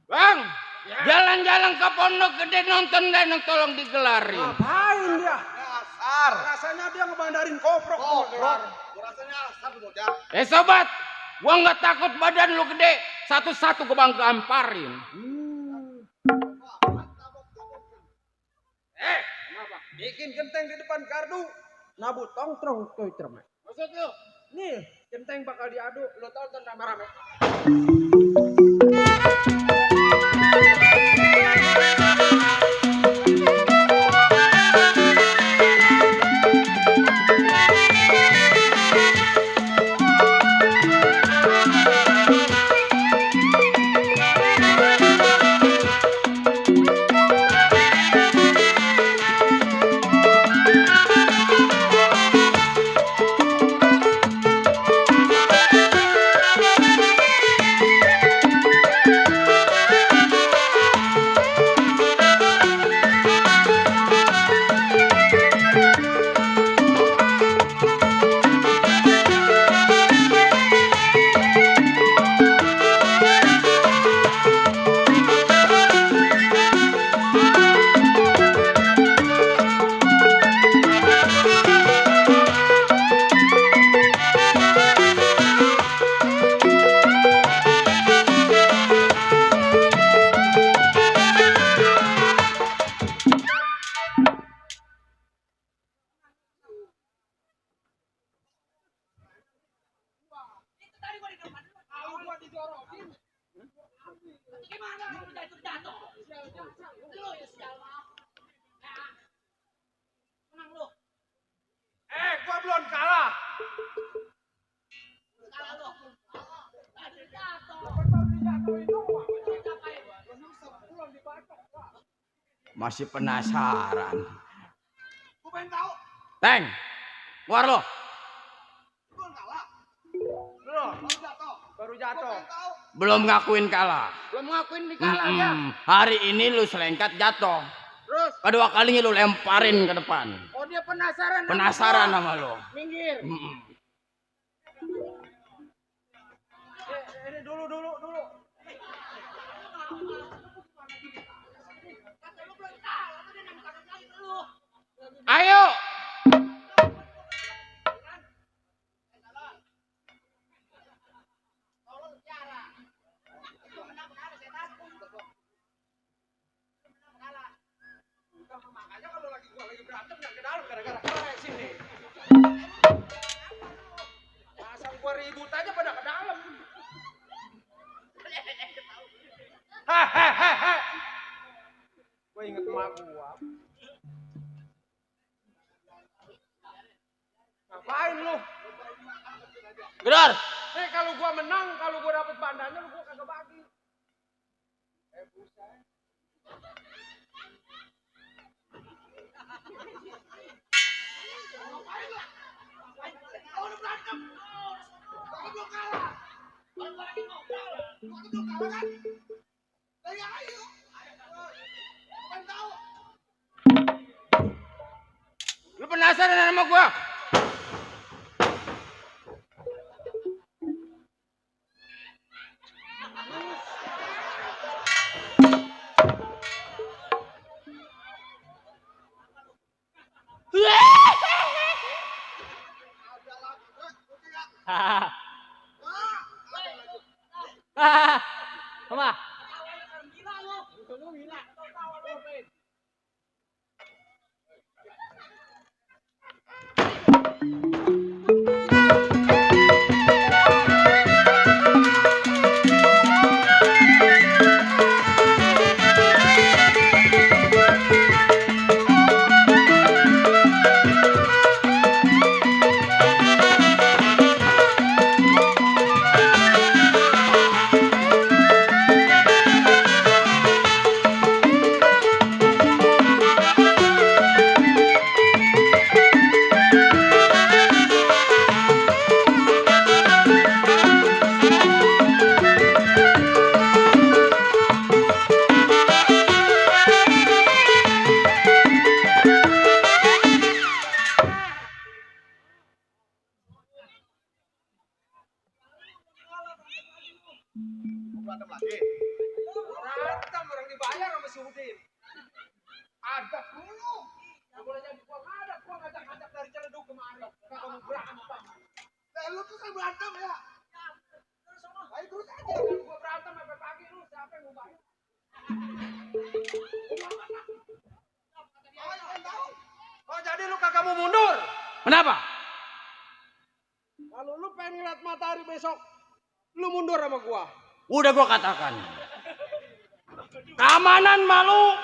Bang, jalan-jalan ke Pondok Gede nonton danau tolong digelarin. Ngapain dia? Dasar. Rasanya dia ngebandarin koprok. Goblok. Gua rasanya asar tuh bocah. Sobat, gua nggak takut badan lu gede. Satu-satu gua bang gamparin. Kenapa? Bikin genteng di depan gardu. Nabu tongtrong toy cermek. Maksud lu? Nih, genteng bakal diadu. Lu tonton rame-rame. Gua belum kalah. Masih penasaran. Gua pengen tahu. Teng, keluar lo. Belum kalah. Belum. Baru jatuh. Belum ngakuin kalah. Belum ngakuin di kalah ya. Hari ini lu selengkat jatuh. Terus. Kedua kalinya lu lemparin ke depan. Oh dia penasaran. Penasaran sama lo. Minggir. Ini dulu. Ayo. Makanya kalau gua lagi berantem jangan ke dalam gara-gara kalah sini. Pasang gua ribut aja pada ke dalam. Hahaha. Gua inget emak gua. Ngapain lu? Gedor. Kalau gua menang, kalau gua dapet bandanya lu gua kagak bagi. Buset. Lu penasaran sama gua? Apa? dibayar sama si Udin. Ada dulu. Gak boleh jadi gua ada, gua ngajak-ngajak dari Ciledug kemari. Kagak mau berantem. Lu tuh kan berantem ya? Ayo terus aja kan gua berantem sampai pagi lu siapa yang mau bayar? Oh jadi lu kagak mau mundur? Kenapa? Kalau lu pengen lihat matahari besok, lu mundur sama gua. Udah gua katakan. Keamanan malu.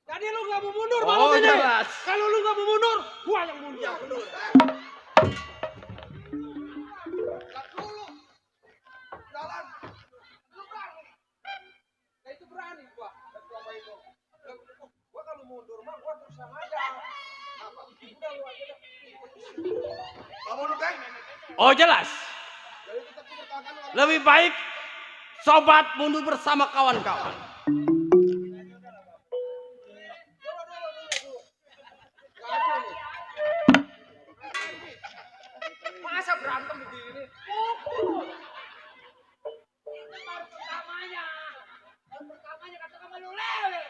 Jadi lu gak mau mundur Oh, malam ini? jelas. Kalau lu gak mau mundur, gua yang mundur. Lihat dulu. Jalan. Lu berani. Nah itu berani gua. Gua kalau mundur mah gua terus sama aja. Apa? Udah lu aja dah. Kamu mundur kan? Oh jelas. Jadi tetap bertahan. Lebih baik sobat mundur bersama kawan-kawan. Masa berantem begini? Pertamanya kata kamu lu lewe.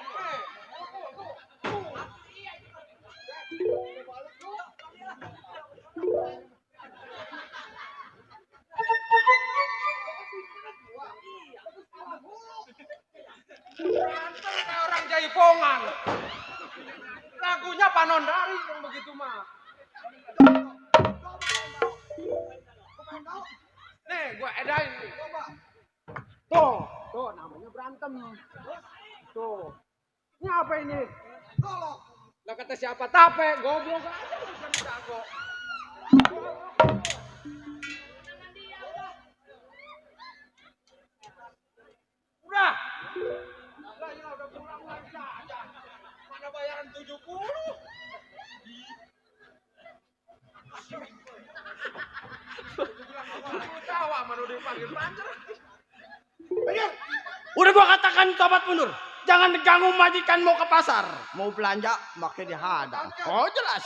Berantem kayak orang jaipongan. Lagunya Panondari yang begitu mah. Nih, gua edain nih. Tuh namanya berantem. Tuh. Ini apa ini? Golok. Lah kata siapa tape, goblok aja bukan jago. Udah. Lah ya udah pulang lagi aja. Mana bayaran 70? Tawa mana udah dipanggil panjer. Udah gua katakan sobat mundur. Jangan diganggu majikan mau ke pasar. Mau belanja makanya dihadang. Oh jelas.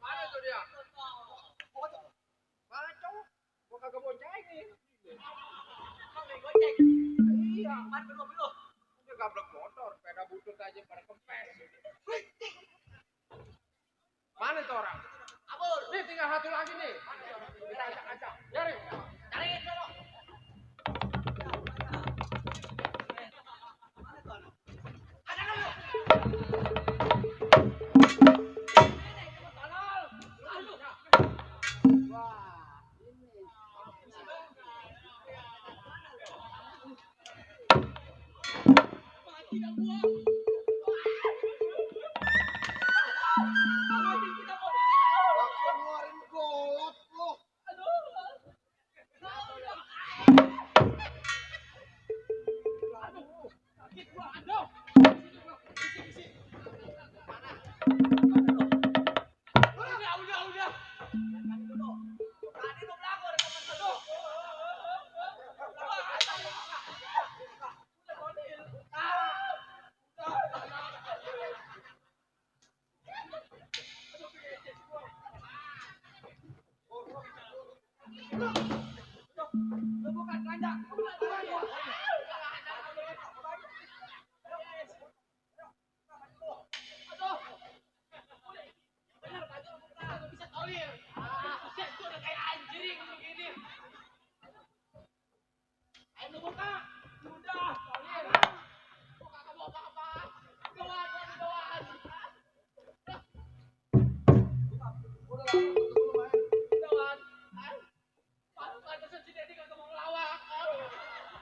Mana tuh dia? Mana cowok? Gua kagak boncengin. Iya, mana berdua? Dia gablek motor, sepeda butut aja pada kempes. Mana tuh orang? Abur. Nih tinggal satu lagi nih. Kita acak-acak. Cari. Cari dulu. Kawan. Pantesan si Dedi kagak mau ngelawak.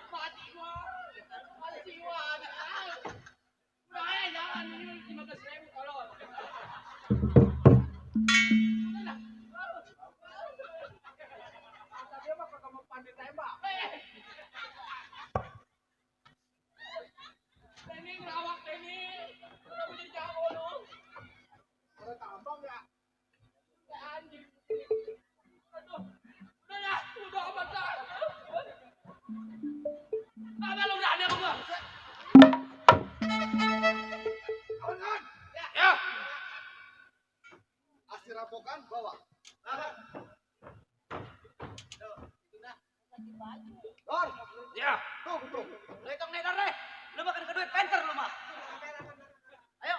Mati gua. Mati gua. Udah jangan ini 15.000 tolong. Kata dia mah kagak mau pandai tembak. Ini ngelawak ini. Udah menjadi jago lu. Ada tambang ya. Anjing. Aduh. Udah dah, udah amat dah. Apa lu berani sama gua? Kawan. Ya. Hasil rampokan bawa. Dor. Ya. Tuh. Lu hitung nih, Dor, deh. Lu makan ke duit penter lu mah. Ayo.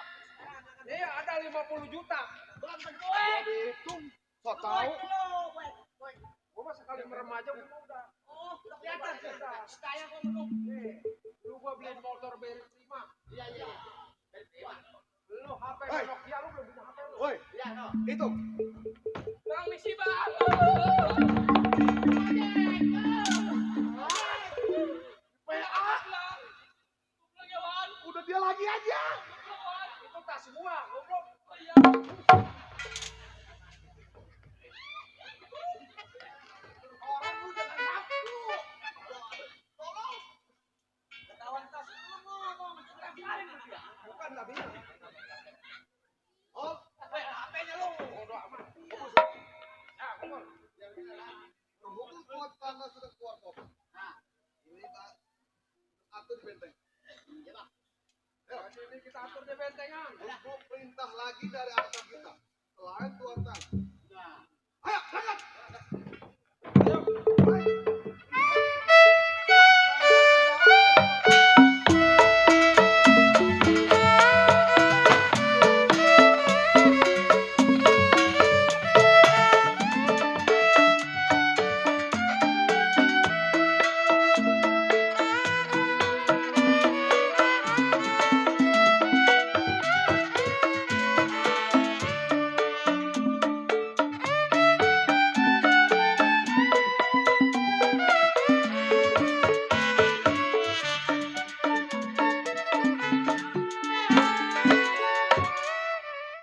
Nih ada 50 juta. Belum tentu. Dihitung. So tahu. Gua mah sekali merem aja gua mah udah. Oh, udah kelihatan. Kayak gua menung. Nih, lu gua beliin motor beri 5. Iya. Lu HP Hei. Nokia lu belum punya HP lu. Woi, Iya, no. hitung. Bang misi bang. Udah dia lagi aja. Itu tas gua, goblok. Orang lu jangan nafsu. Tolong. Ketahuan tas lu ngomong. Kemarin lu dia. Bukan tadi. Oh, HP-nya lu. bodo amat. Ya, betul. Hukum kuat karena sudah keluar kopi. Ini Pak, atur di benteng. Ini kita atur di bentengan. Tunggu perintah lagi dari atasan kita. Selain Tuan Tan,